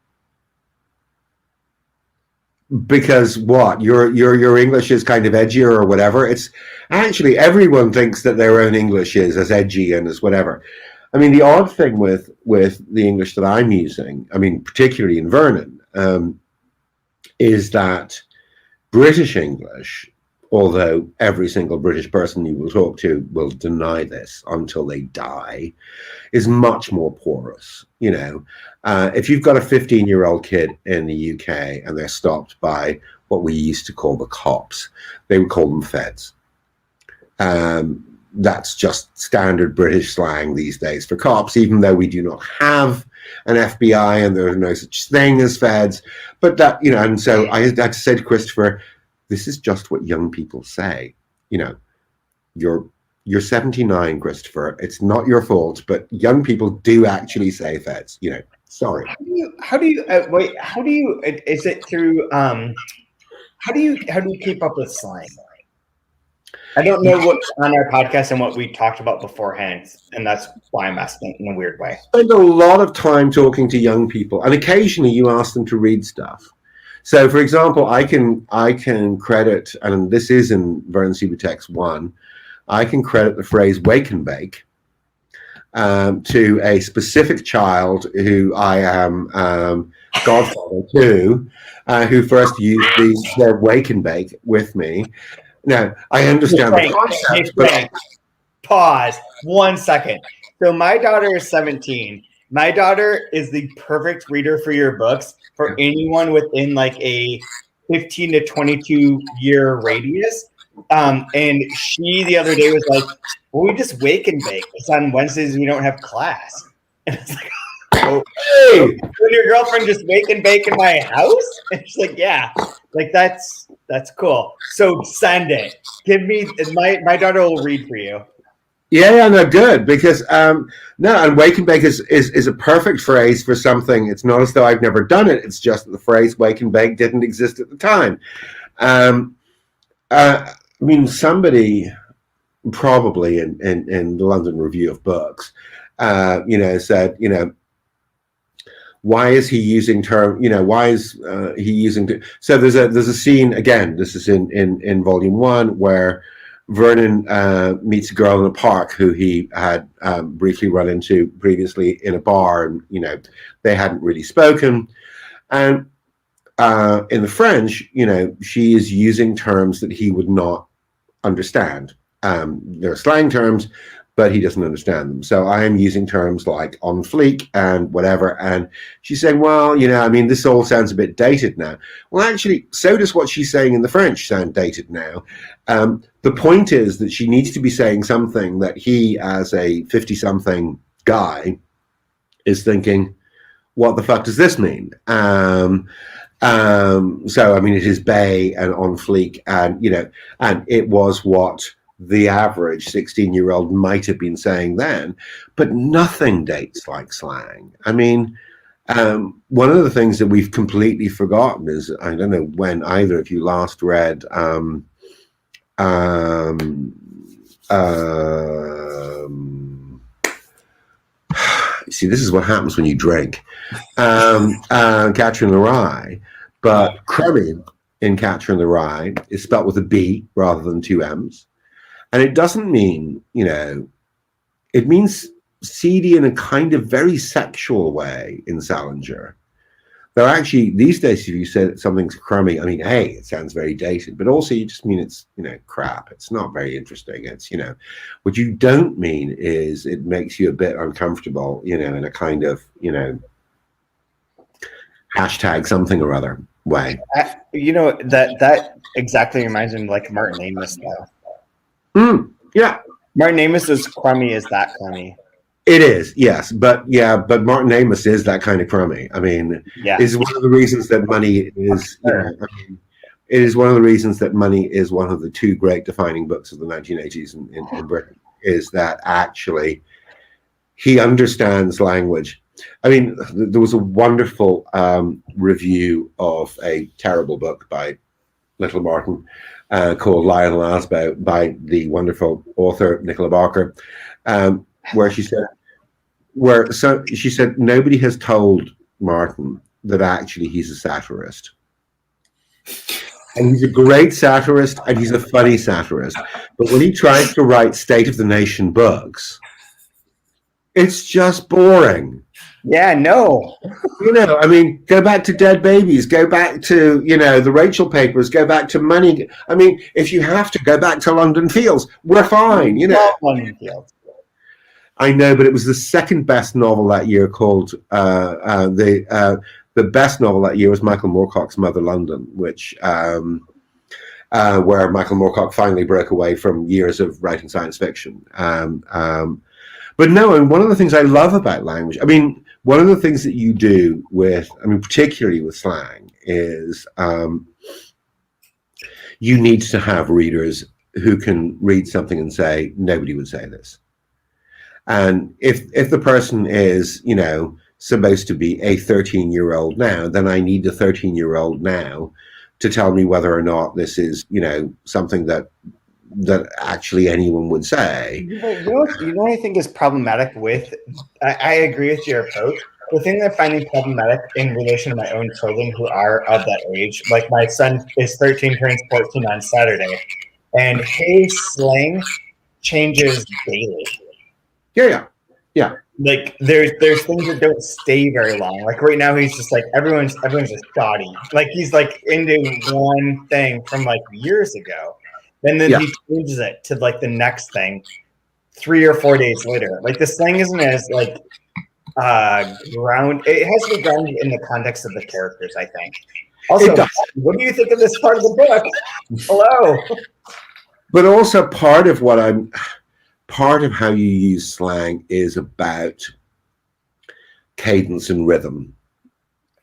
Because what? Your English is kind of edgier or whatever. It's actually, everyone thinks that their own English is as edgy and as whatever. The odd thing with the English that I'm using, particularly in Vernon, is that British English, although every single British person you will talk to will deny this until they die, is much more porous. If you've got a 15-year-old kid in the UK and they're stopped by what we used to call the cops, they would call them feds. That's just standard British slang these days for cops, even though we do not have an FBI and there's no such thing as feds. But that, and so I had to say to Christopher, this is just what young people say. You're 79, Christopher. It's not your fault, but young people do actually say feds. Sorry.
How do you is it through how do you keep up with slang? I don't know what's on our podcast and what we talked about beforehand, and that's why I'm asking in a weird way.
I spend a lot of time talking to young people, and occasionally you ask them to read stuff. So, for example, I can credit, and this is in Vernon Subutex 1, I can credit the phrase "wake and bake" to a specific child who I am godfather to, who first used the word "wake and bake" with me. Now, I understand the concept, but
pause 1 second. So my daughter is 17. My daughter is the perfect reader for your books for anyone within like a 15 to 22 year radius. And she the other day was like, well, we just wake and bake. It's on Wednesdays and we don't have class. And it's like, oh, hey, when your girlfriend just wake and bake in my house? And she's like, yeah. Like that's cool. So send it. Give me my daughter will read for you.
Yeah, no, good, because and wake and bake is a perfect phrase for something. It's not as though I've never done it. It's just that the phrase wake and bake didn't exist at the time. Somebody probably in the London Review of Books, said, why is he using term? Why is he using? So there's a scene again. This is in volume 1 where Vernon meets a girl in a park who he had briefly run into previously in a bar, and they hadn't really spoken. And in the French, she is using terms that he would not understand. They're slang terms, but he doesn't understand them. So I am using terms like on fleek and whatever. And she's saying, well, this all sounds a bit dated now. Well, actually, so does what she's saying in the French sound dated now. The point is that she needs to be saying something that he, as a 50-something guy, is thinking, what the fuck does this mean? So, it is bay and on fleek, and it was what the average 16-year-old might have been saying then, but nothing dates like slang. One of the things that we've completely forgotten is, I don't know when either of you last read see, this is what happens when you drink. Catcher in the Rye, but crummy in Catcher in the Rye is spelt with a B rather than two M's. And it doesn't mean, it means seedy in a kind of very sexual way in Salinger. Though actually, these days, if you say that something's crummy, A, it sounds very dated, but also you just mean it's, crap. It's not very interesting. It's, what you don't mean is it makes you a bit uncomfortable, in a kind of, hashtag something or other way.
That exactly reminds me of like Martin Amis, though.
Yeah.
Martin Amis is crummy as that crummy.
It is, yes. But Martin Amis is that kind of crummy. Is one of the reasons that Money is, it is one of the reasons that Money is one of the two great defining books of the 1980s in Britain, is that actually he understands language. There was a wonderful review of a terrible book by Little Martin, called Lionel Asbow by the wonderful author Nicola Barker, where she said nobody has told Martin that actually he's a satirist, and he's a great satirist and he's a funny satirist, but when he tries to write State of the Nation books, it's just boring.
Yeah, no.
Go back to Dead Babies, go back to, the Rachel Papers, go back to Money. If you have to, go back to London Fields. We're fine,
London Fields.
I know, but it was the second best novel that year called, the best novel that year was Michael Moorcock's Mother London, which, where Michael Moorcock finally broke away from years of writing science fiction. But no, and one of the things I love about language, one of the things that you do with, particularly with slang, is you need to have readers who can read something and say, nobody would say this. And if the person is, supposed to be a 13-year-old now, then I need the 13-year-old now to tell me whether or not this is, something that actually anyone would say.
What I think is problematic with, I agree with your approach. The thing that I'm finding problematic in relation to my own children who are of that age, like my son is 13, turns 14 on Saturday, and his slang changes daily.
Yeah.
Like there's things that don't stay very long. Like right now, he's just like everyone's just gaudy. Like he's like into one thing from like years ago. And then he changes it to like the next thing 3 or 4 days later. Like the slang isn't as like ground. It has to be grounded in the context of the characters, I think. Also, what do you think of this part of the book? Hello.
But also part of how you use slang is about cadence and rhythm.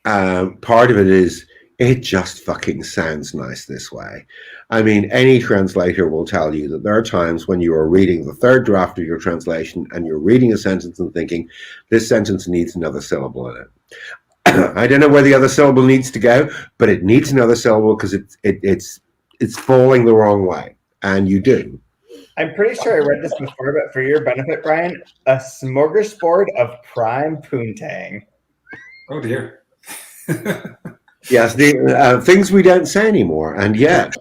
Part of it is, it just fucking sounds nice this way. Any translator will tell you that there are times when you are reading the third draft of your translation and you're reading a sentence and thinking, this sentence needs another syllable in it. I don't know where the other syllable needs to go, but it needs another syllable because it's falling the wrong way. And you do.
I'm pretty sure I read this before, but for your benefit, Brian, a smorgasbord of prime poontang.
Oh, dear.
Yes, the things we don't say anymore, and yet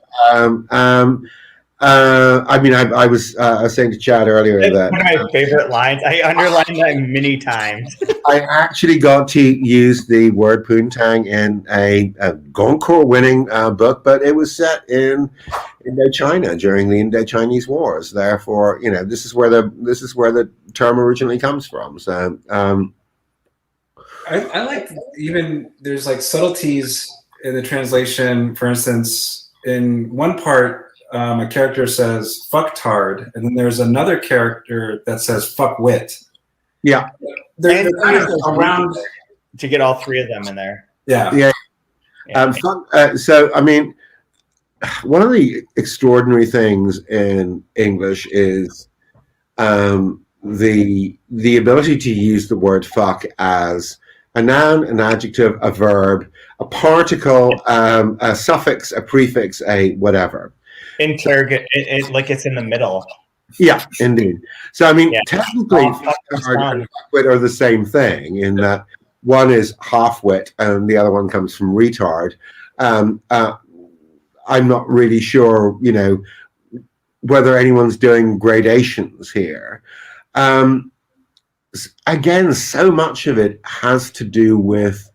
I mean, I was saying to Chad earlier
It's
that
one of my favorite lines. I underlined that many times.
I actually got to use the word poontang in a Goncourt winning book, but it was set in Indochina during the Indo-Chinese Wars. Therefore, this is where the term originally comes from. So
I like, even there's like subtleties in the translation. For instance, in one part, a character says "fucktard," and then there's another character that says "fuck wit."
yeah,
They're kind of around
to get all three of them in there.
Yeah.
So I mean, one of the extraordinary things in English is the ability to use the word "fuck" as a noun, an adjective, a verb, a particle, a suffix, a prefix, a whatever.
Interrogate, like it's in the middle.
Yeah, indeed. So, I mean, technically, fucktard and fuckwit are the same thing in that one is half-wit and the other one comes from retard. I'm not really sure, whether anyone's doing gradations here. Again, so much of it has to do with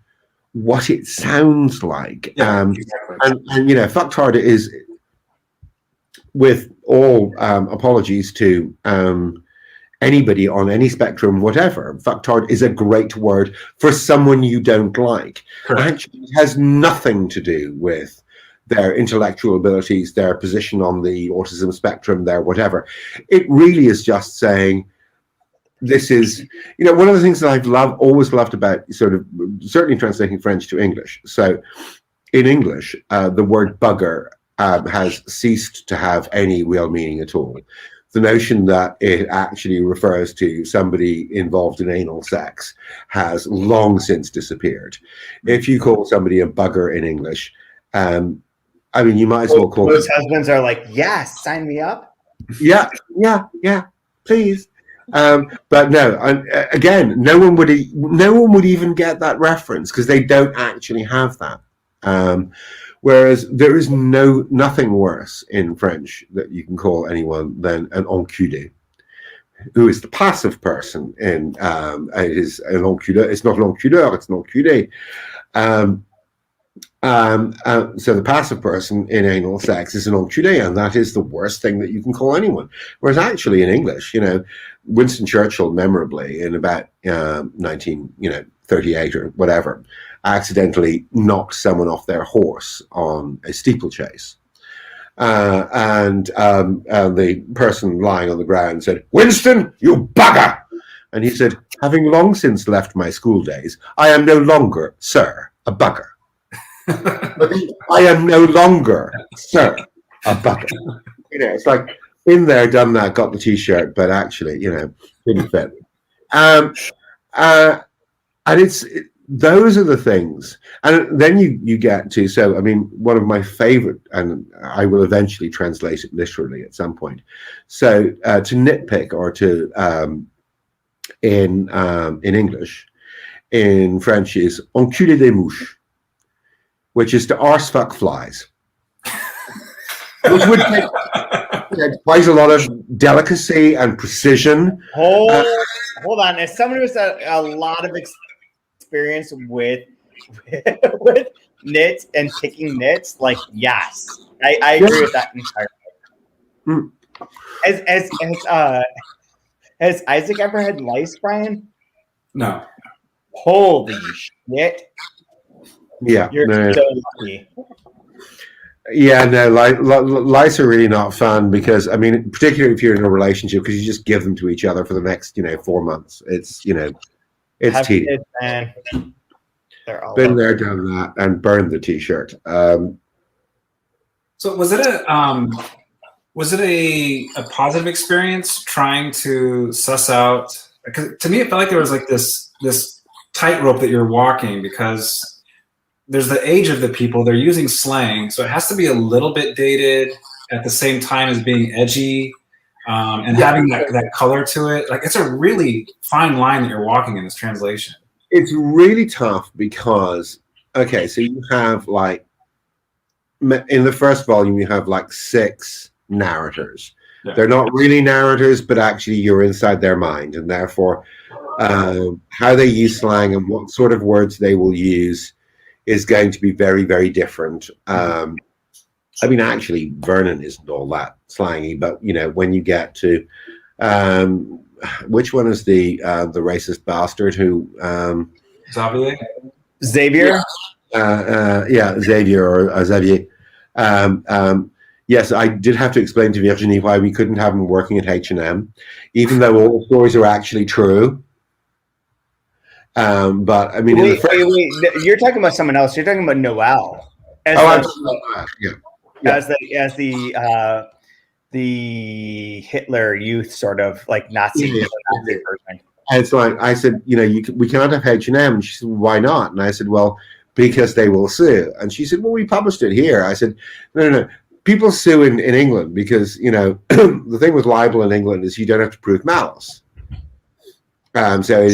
what it sounds like. Exactly. And fucktard is, with all apologies to anybody on any spectrum, whatever, fucktard is a great word for someone you don't like. Actually, it has nothing to do with their intellectual abilities, their position on the autism spectrum, their whatever. It really is just saying, this is, one of the things that I've always loved about certainly translating French to English. So in English, the word bugger has ceased to have any real meaning at all. The notion that it actually refers to somebody involved in anal sex has long since disappeared. If you call somebody a bugger in English, I mean, you might as well call
those husbands are like, yes, sign me up.
Yeah, please. But no, again, no one would even get that reference because they don't actually have that. Whereas there is nothing worse in French that you can call anyone than an enculé, who is the passive person. In it is an enculé. It's not an enculeur. It's an enculé. So the passive person in anal sex is an enculé, and that is the worst thing that you can call anyone. Whereas actually in English, Winston Churchill memorably in about 1938 or whatever, accidentally knocked someone off their horse on a steeplechase. And the person lying on the ground said, "Winston, you bugger!" And he said, "Having long since left my school days, I am no longer, sir, a bugger." I am no longer, sir, a bugger. It's like, been there, done that, got the t-shirt, but actually, didn't fit. And those are the things. And then you get to, so, I mean, one of my favorite, and I will eventually translate it literally at some point. So to nitpick or to, in English, in French is enculer des mouches, which is to arse fuck flies. Which would take quite a lot of delicacy and precision.
Hold on. As someone who's had a lot of experience with knits and picking knits, like, yes, I agree with that entirely. Has Isaac ever had lice, Brian?
No.
Holy shit.
Yeah.
You're so lucky.
Yeah, no, lice are really not fun because, I mean, particularly if you're in a relationship, because you just give them to each other for the next, 4 months. It's, it's tedious.
Man. They're all
been there, done that, and burned the t-shirt.
So was it a positive experience trying to suss out? Because to me, it felt like there was like this tightrope that you're walking, because there's the age of the people, they're using slang, so it has to be a little bit dated at the same time as being edgy, and having that color to it. Like, it's a really fine line that you're walking in this translation.
It's really tough because, okay, so you have, like, in the first volume, you have like 6 narrators.
Yeah.
They're not really narrators, but actually you're inside their mind, and therefore how they use slang and what sort of words they will use is going to be very, very different. I mean, actually, Vernon isn't all that slangy, but you know, when you get to which one is the racist bastard who
Xavier?
Xavier.
Yeah, Xavier or Xavier. Yes, I did have to explain to Virginie why we couldn't have him working at H&M, even though all the stories are actually true. But I mean,
wait, you're talking about someone else. You're talking about Noel. As the Hitler youth sort of like Nazi person.
And so I said, you know, we cannot have H&M. And she said, why not? And I said, well, because they will sue. And she said, well, we published it here. I said, no. People sue in England because, you know, the thing with libel in England is you don't have to prove malice. So it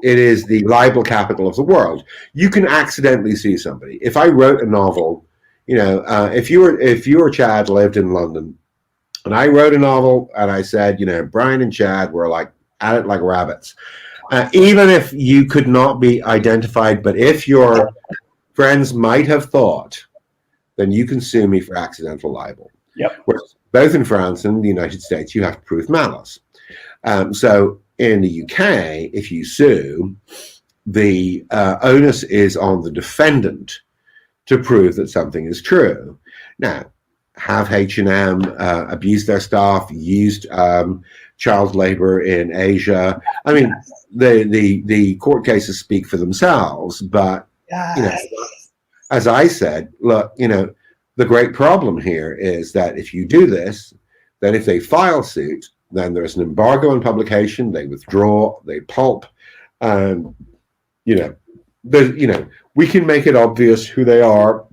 is the libel capital of the world. You can accidentally sue somebody. If I wrote a novel, you know, if you or Chad lived in London, and I wrote a novel and I said, you know, Brian and Chad were like at it like rabbits. Even if you could not be identified, but if your friends might have thought, then you can sue me for accidental libel.
Yep.
Whereas both in France and the United States, you have to prove malice. So in the UK, if you sue, the onus is on the defendant to prove that something is true. Now, have H&M abused their staff, used child labor in Asia? I mean, the court cases speak for themselves, but you know, as I said, look, you know, the great problem here is that if you do this, then if they file suit, then there's an embargo on publication, they withdraw, they pulp, and you know, we can make it obvious who they are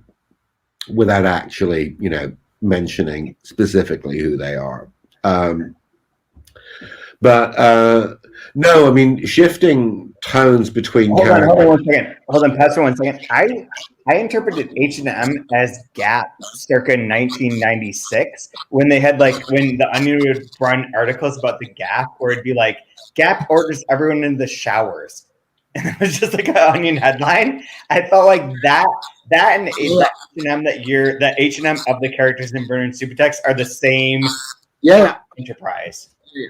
without actually, you know, mentioning specifically who they are. But no, I mean, shifting tones between
Hold on 1 second. Hold on, Pastor, 1 second. I interpreted H&M as Gap circa 1996 when they had when the Onion would run articles about the Gap where it'd be like, Gap orders everyone in the showers. And it was just like an Onion headline. I felt like that and H&M that H&M of the characters in Vernon Subutex are the same enterprise.
Yeah.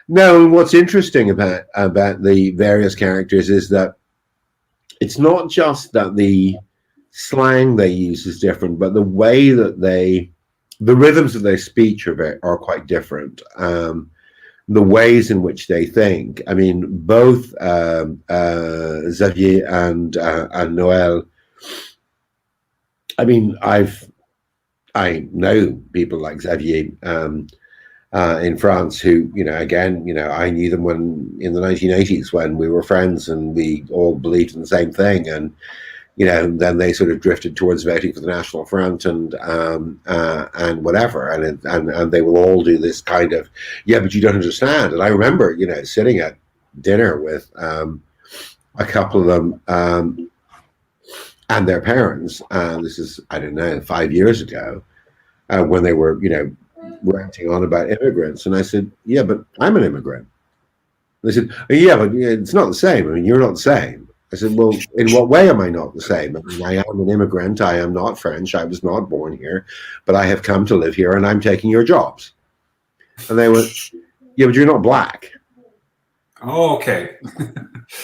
No, what's interesting about the various characters is that it's not just that the slang they use is different, but the way that the rhythms of their speech are quite different. The ways in which they think. I mean, both Xavier and Noel. I mean, I know people like Xavier in France who, you know, again, you know, I knew them when in the 1980s when we were friends and we all believed in the same thing, and you know, then they sort of drifted towards voting for the National Front and whatever, and they will all do this kind of, yeah, but you don't understand. And I remember, you know, sitting at dinner with a couple of them and their parents. This is, I don't know, 5 years ago, when they were, you know, ranting on about immigrants, and I said, yeah, but I'm an immigrant. And they said, yeah, but it's not the same. I mean, you're not the same. I said, well, in what way am I not the same? I mean, I am an immigrant. I am not French. I was not born here, but I have come to live here, and I'm taking your jobs. And they went, yeah, but you're not black.
Oh, okay.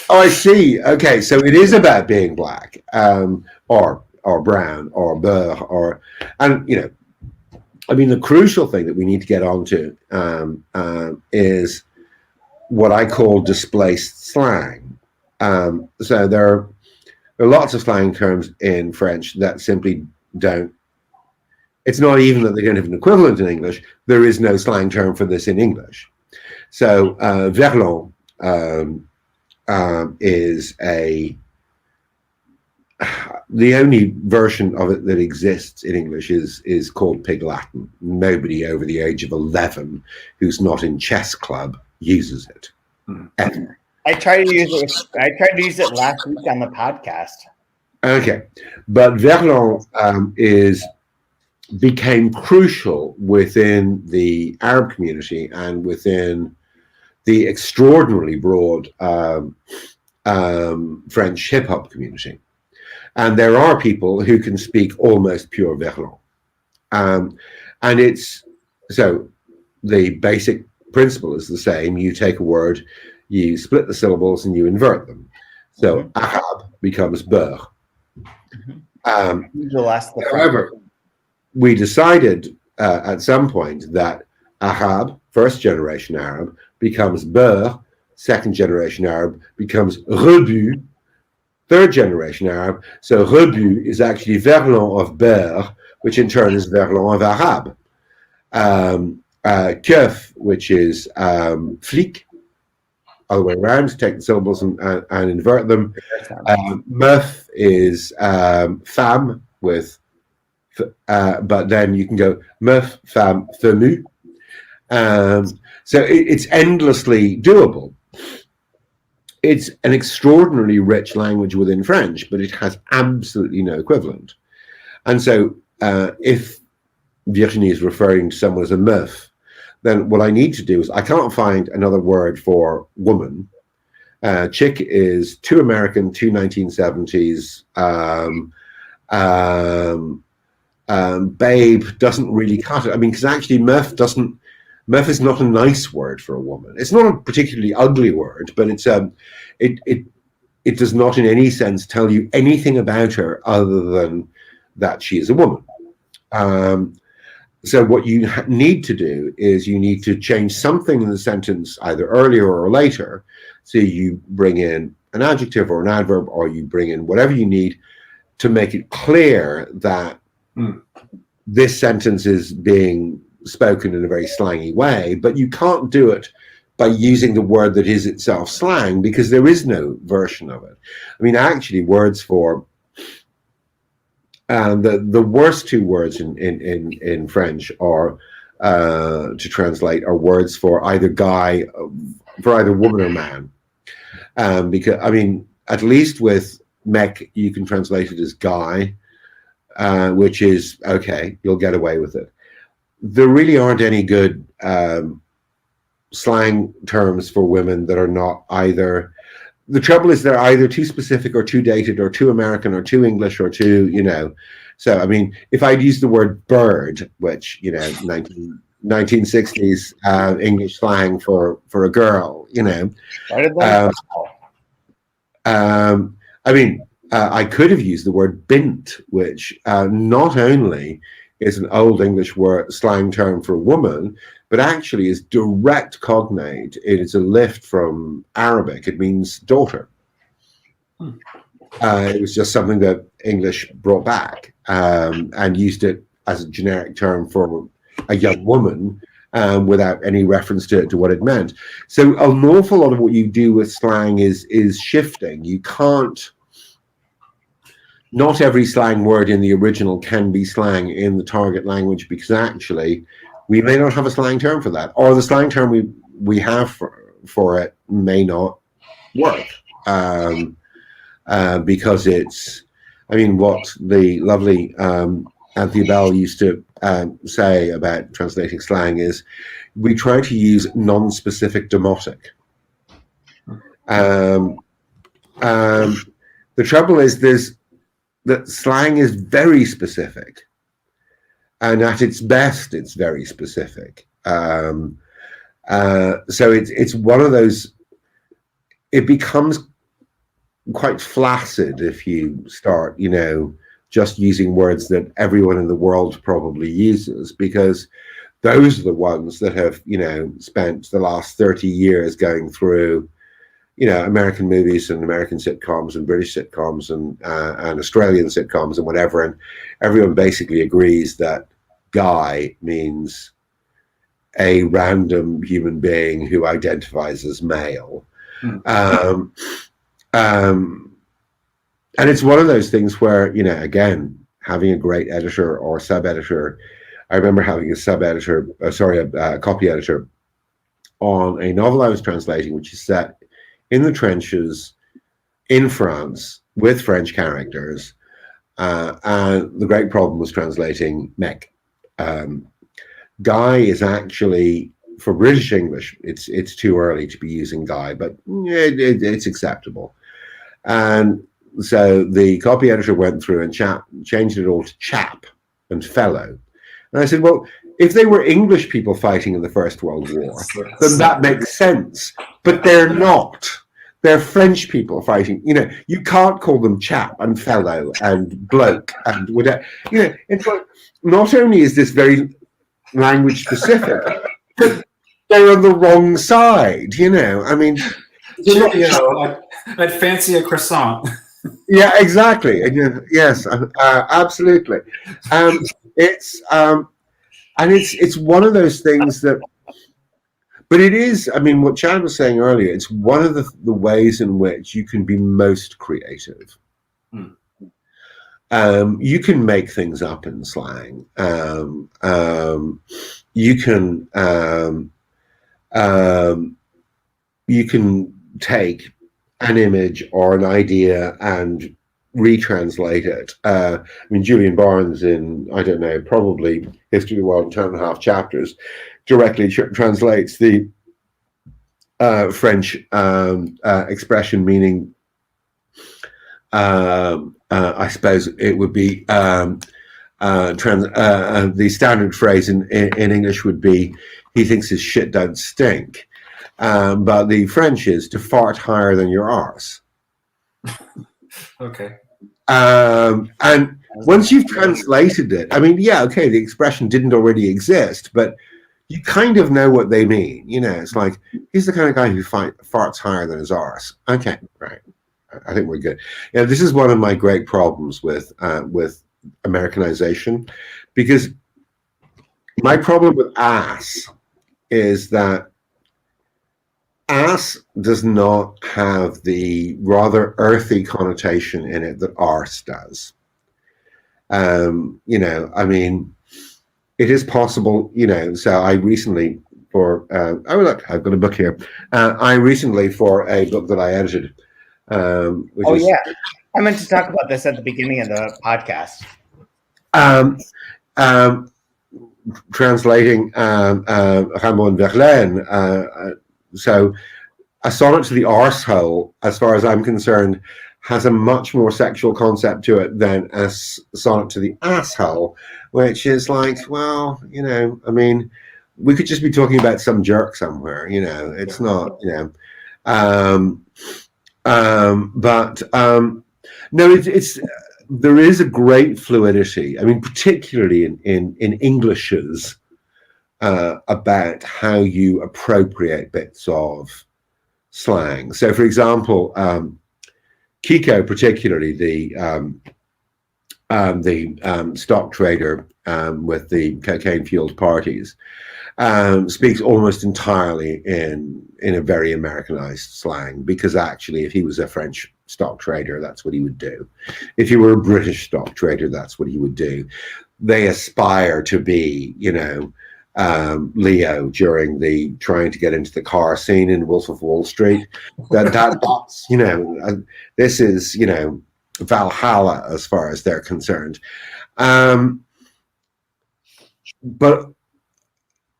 Oh, I see. Okay, so it is about being black, or brown, or beurre, and you know, I mean, the crucial thing that we need to get onto is what I call displaced slang. So there are lots of slang terms in French that simply don't. It's not even that they don't have an equivalent in English. There is no slang term for this in English. So Vernon is the only version of it that exists in English is called Pig Latin. Nobody over the age of 11 who's not in chess club uses it. Ever.
I tried to use it last week on the podcast.
Okay, but Vernon is became crucial within the Arab community and within the extraordinarily broad French hip hop community. And there are people who can speak almost pure Vernon. And it's so the basic principle is the same. You take a word, you split the syllables, and you invert them. So Arab becomes Beur. However, we decided at some point that Arab, first generation Arab, becomes Beur, second generation Arab, becomes Rebut, third generation Arab. So Rebut is actually Vernon of Beur, which in turn is Vernon of Arab. Keuf, which is flic, other way around, take the syllables and invert them. Meuf is femme with, but then you can go meuf, femme, femu. So it's endlessly doable. It's an extraordinarily rich language within French, but it has absolutely no equivalent. And so if Virginie is referring to someone as a meuf, then what I need to do is, I can't find another word for woman. Chick is too American, too 1970s. Babe doesn't really cut it. I mean, because actually meuf is not a nice word for a woman. It's not a particularly ugly word, but it's it does not in any sense tell you anything about her other than that she is a woman. So what you need to do is you need to change something in the sentence either earlier or later. So you bring in an adjective or an adverb, or you bring in whatever you need to make it clear that this sentence is being spoken in a very slangy way, but you can't do it by using the word that is itself slang, because there is no version of it. I mean, actually, words for the worst two words in French are to translate are words for either guy, for either woman or man. Because I mean, at least with mec, you can translate it as guy, which is okay. You'll get away with it. There really aren't any good slang terms for women that are not either. The trouble is they're either too specific or too dated or too American or too English or too, you know. So, I mean, if I'd use the word bird, which, you know, 1960s English slang for a girl, you know. I mean, I could have used the word bint, which not only is an old English word slang term for a woman, but actually is direct cognate. It is a lift from Arabic. It means daughter. It was just something that English brought back and used it as a generic term for a young woman without any reference to what it meant. So an awful lot of what you do with slang is shifting. You can't. Not every slang word in the original can be slang in the target language, because actually we may not have a slang term for that, or the slang term we have for it may not work because it's, I mean, what the lovely Anthony Bell used to say about translating slang is we try to use non-specific demotic. The trouble is that slang is very specific. And at its best, it's very specific. So it's one of those. It becomes quite flaccid if you start, you know, just using words that everyone in the world probably uses, because those are the ones that have, you know, spent the last 30 years going through, you know, American movies and American sitcoms and British sitcoms and Australian sitcoms and whatever, and everyone basically agrees that guy means a random human being who identifies as male. And it's one of those things where, you know, again, having a great editor or sub-editor, I remember having a copy editor on a novel I was translating, which is set in the trenches in France with French characters. And the great problem was translating mec. Guy is actually, for British English, it's too early to be using guy, but it's acceptable. And so the copy editor went through and changed it all to chap and fellow. And I said, well, if they were English people fighting in the First World War, then that makes sense. But they're not. They're French people fighting. You know, you can't call them chap and fellow and bloke and whatever. You know, it's like, not only is this very language specific, but they're on the wrong side, you know. I mean,
I'd fancy a croissant.
Yeah, exactly. Yes, absolutely. It's one of those things that, but it is. I mean, what Chad was saying earlier, it's one of the ways in which you can be most creative. You can make things up in slang. You can take an image or an idea and retranslate it. I mean, Julian Barnes in, I don't know, probably History of the World in 10.5 chapters, directly translates the French expression meaning, I suppose it would be, the standard phrase in English would be, he thinks his shit don't stink. But the French is to fart higher than your arse.
Okay.
And once you've translated it, I mean, yeah, okay, the expression didn't already exist, but you kind of know what they mean. You know, it's like, he's the kind of guy who farts higher than his arse. Okay, right. I think we're good. Yeah, this is one of my great problems with Americanization, because my problem with ass is that ass does not have the rather earthy connotation in it that arse does. You know, I mean, it is possible, you know, so I recently oh look, I've got a book here. I recently, for a book that I edited, I
meant to talk about this at the beginning of the podcast.
Translating Ramon Verlaine, so a sonnet to the arsehole, as far as I'm concerned, has a much more sexual concept to it than a sonnet to the asshole, which is like, well, you know, I mean, we could just be talking about some jerk somewhere, you know, it's not, you know. No, it's there is a great fluidity. I mean, particularly in Englishes, about how you appropriate bits of slang. So, for example, Kiko, particularly the stock trader with the cocaine-fueled parties, speaks almost entirely in a very Americanized slang, because actually, if he was a French stock trader, that's what he would do. If he were a British stock trader, that's what he would do. They aspire to be, you know, Leo during the trying to get into the car scene in Wolf of Wall Street. That's, you know, this is, you know, Valhalla as far as they're concerned. But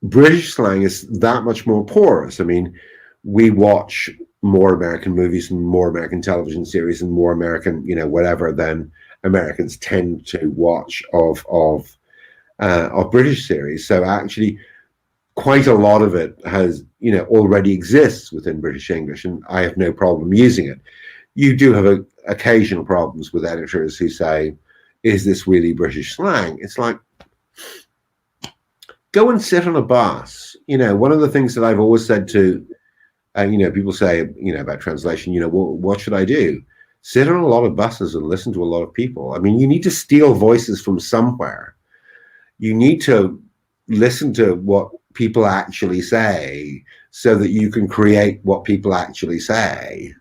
British slang is that much more porous. I mean, we watch more American movies and more American television series and more American, you know, whatever, than Americans tend to watch of British series. So actually, quite a lot of it has, you know, already exists within British English, and I have no problem using it. You do have occasional problems with editors who say, "Is this really British slang?" It's like, go and sit on a bus. You know, one of the things that I've always said to, you know, people say, you know, about translation, you know, what should I do? Sit on a lot of buses and listen to a lot of people. I mean, you need to steal voices from somewhere. You need to listen to what people actually say so that you can create what people actually say.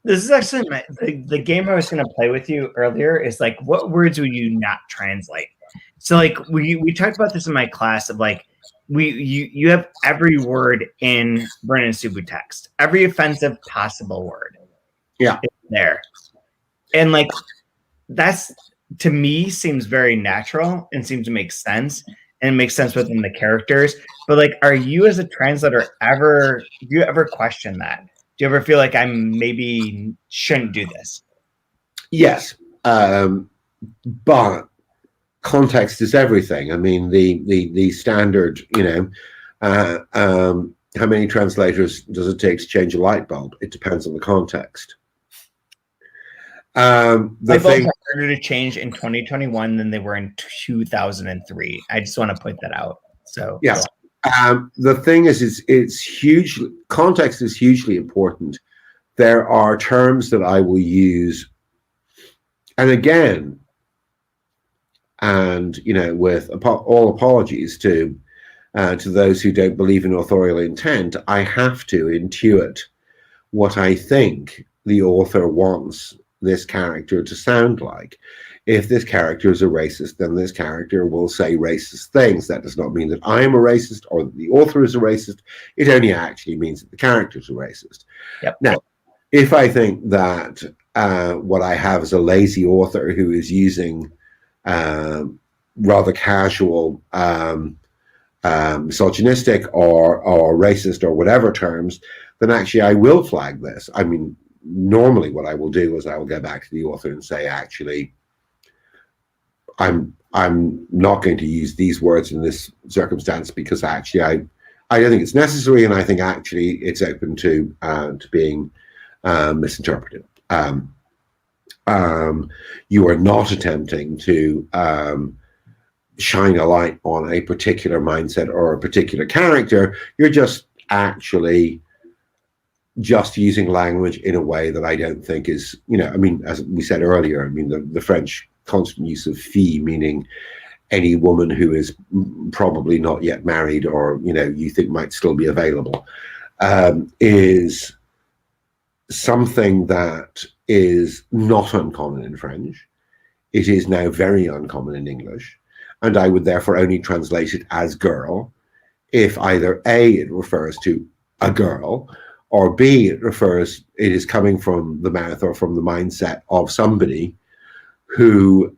This is actually the game I was going to play with you earlier is like, what words would you not translate? So like we talked about this in my class of like, you have every word in Vernon Subutex, every offensive possible word.
Yeah.
Is there. And like, that's to me seems very natural and seems to make sense, and it makes sense within the characters. But like, are you as a translator do you ever question that? Do you ever feel like I maybe shouldn't do this?
Yes, but context is everything. I mean, the standard, how many translators does it take to change a light bulb? It depends on the context.
Light bulbs are harder to change in 2021 than they were in 2003. I just want to point that out. So
yeah, the thing is, it's huge. Context is hugely important. There are terms that I will use, and again, and with all apologies to those who don't believe in authorial intent, I have to intuit what I think the author wants this character to sound like. If this character is a racist, then this character will say racist things. That does not mean that I am a racist or that the author is a racist. It only actually means that the character is a racist.
Yep.
Now, if I think that what I have is a lazy author who is using rather casual misogynistic or racist or whatever terms, then actually I will flag this. I mean, normally what I will do is I will go back to the author and say, actually, I'm not going to use these words in this circumstance because actually I don't think it's necessary, and I think actually it's open to being misinterpreted. You are not attempting to shine a light on a particular mindset or a particular character. You're just actually just using language in a way that I don't think is, I mean, as we said earlier, I mean, the French constant use of fille, meaning any woman who is probably not yet married or, you think might still be available, is something that is not uncommon in French. It is now very uncommon in English. And I would therefore only translate it as girl if either A, it refers to a girl, or B, it is coming from the mouth or from the mindset of somebody who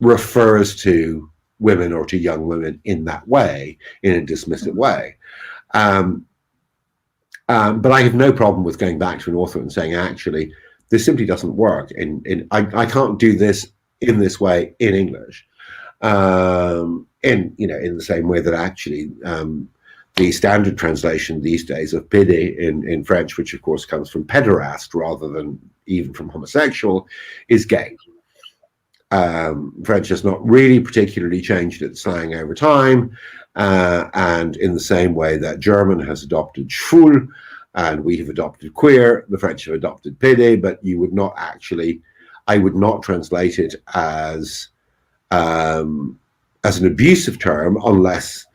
refers to women or to young women in that way, in a dismissive way. But I have no problem with going back to an author and saying, actually, this simply doesn't work. I can't do this in this way in English. In the same way that actually the standard translation these days of pide in French, which of course comes from pederast rather than even from homosexual, is gay. French has not really particularly changed its slang over time, and in the same way that German has adopted schwul and we have adopted queer, the French have adopted pide, but you would not actually, I would not translate it as an abusive term unless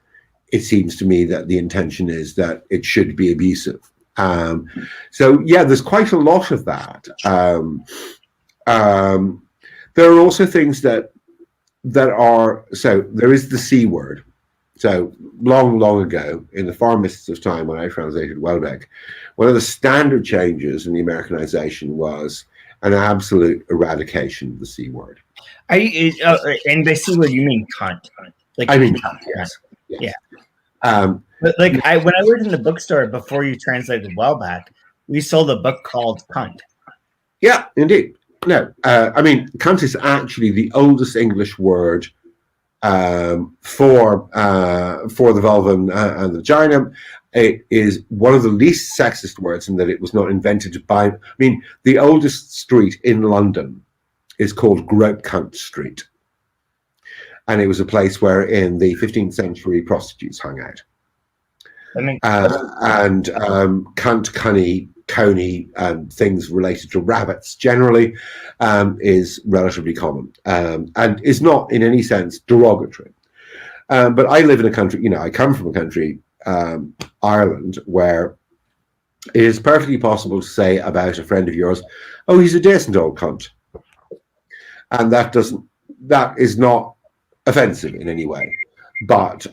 it seems to me that the intention is that it should be abusive. So yeah, there's quite a lot of that. There are also things that are, so there is the C word. So long ago, in the far mists of time when I translated Welbeck, one of the standard changes in the Americanization was an absolute eradication of the C word.
And by C word, you mean cunt? Like,
I mean cunt, yes.
Yeah. But like when I worked in the bookstore before you translated Welbeck, we sold a book called Cunt.
Yeah, indeed. No, I mean, cunt is actually the oldest English word for the vulva and the vagina. It is one of the least sexist words in that it was not invented by, I mean, the oldest street in London is called Grope Cunt Street. And it was a place where in the 15th century prostitutes hung out. And cunt, cunny, coney, things related to rabbits generally is relatively common and is not in any sense derogatory. But I live in a country, I come from a country, Ireland, where it is perfectly possible to say about a friend of yours, oh, he's a decent old cunt. And that is not offensive in any way. But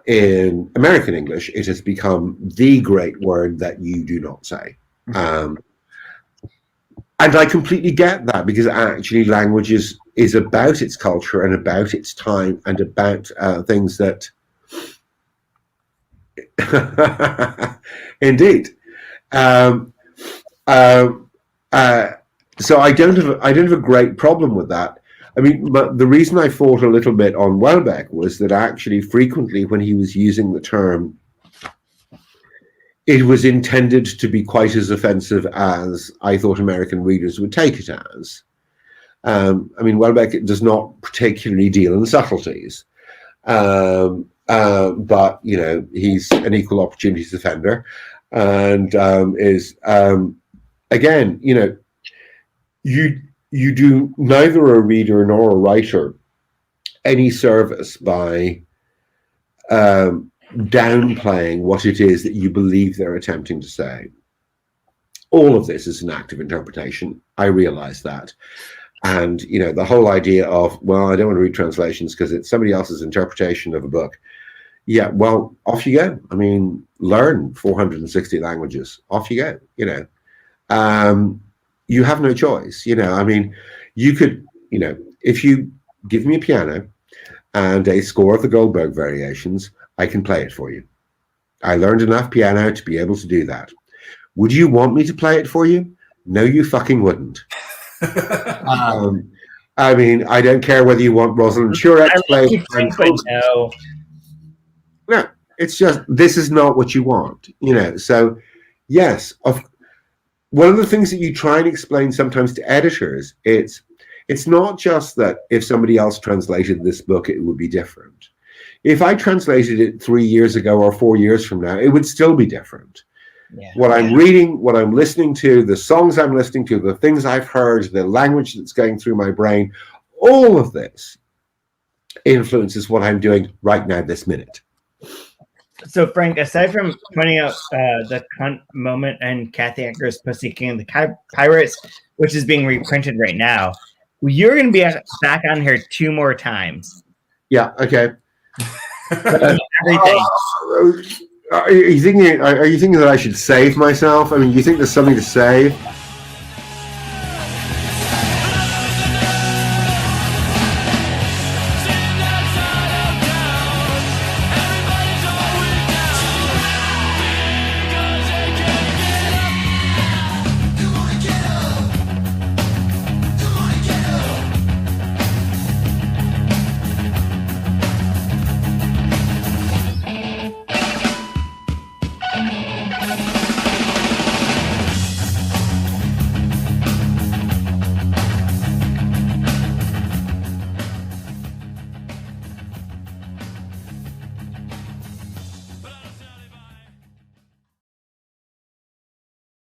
in American English, it has become the great word that you do not say. And I completely get that, because actually language is about its culture and about its time and about things that indeed. So I don't have a great problem with that. I mean, but the reason I fought a little bit on Welbeck was that actually frequently when he was using the term, it was intended to be quite as offensive as I thought American readers would take it as. I mean, Welbeck does not particularly deal in subtleties, but you know, he's an equal opportunities offender, and is again, you know, you do neither a reader nor a writer any service by downplaying what it is that you believe they're attempting to say. All of this is an act of interpretation. I realize that. And, you know, the whole idea of, well, I don't want to read translations because it's somebody else's interpretation of a book. Yeah, well, off you go. I mean, learn 460 languages. Off you go, you know. You have no choice, you know. I mean, you could, you know, if you give me a piano and a score of the Goldberg variations, I can play it for you. I learned enough piano to be able to do that. Would you want me to play it for you? No, you fucking wouldn't. I mean, I don't care whether you want Rosalind Shureck to play it.
No.
No, it's just, this is not what you want, you know. So, yes, one of the things that you try and explain sometimes to editors, it's not just that if somebody else translated this book, it would be different. If I translated it 3 years ago or 4 years from now, it would still be different. Yeah. What I'm reading, what I'm listening to, the songs I'm listening to, the things I've heard, the language that's going through my brain, all of this influences what I'm doing right now, this minute.
So, Frank, aside from pointing out the cunt moment and Kathy Anker's Pussy King and the Pirates, which is being reprinted right now, you're going to be back on here 2 more times.
Yeah, okay.
Everything.
Are you thinking that I should save myself? I mean, you think there's something to save?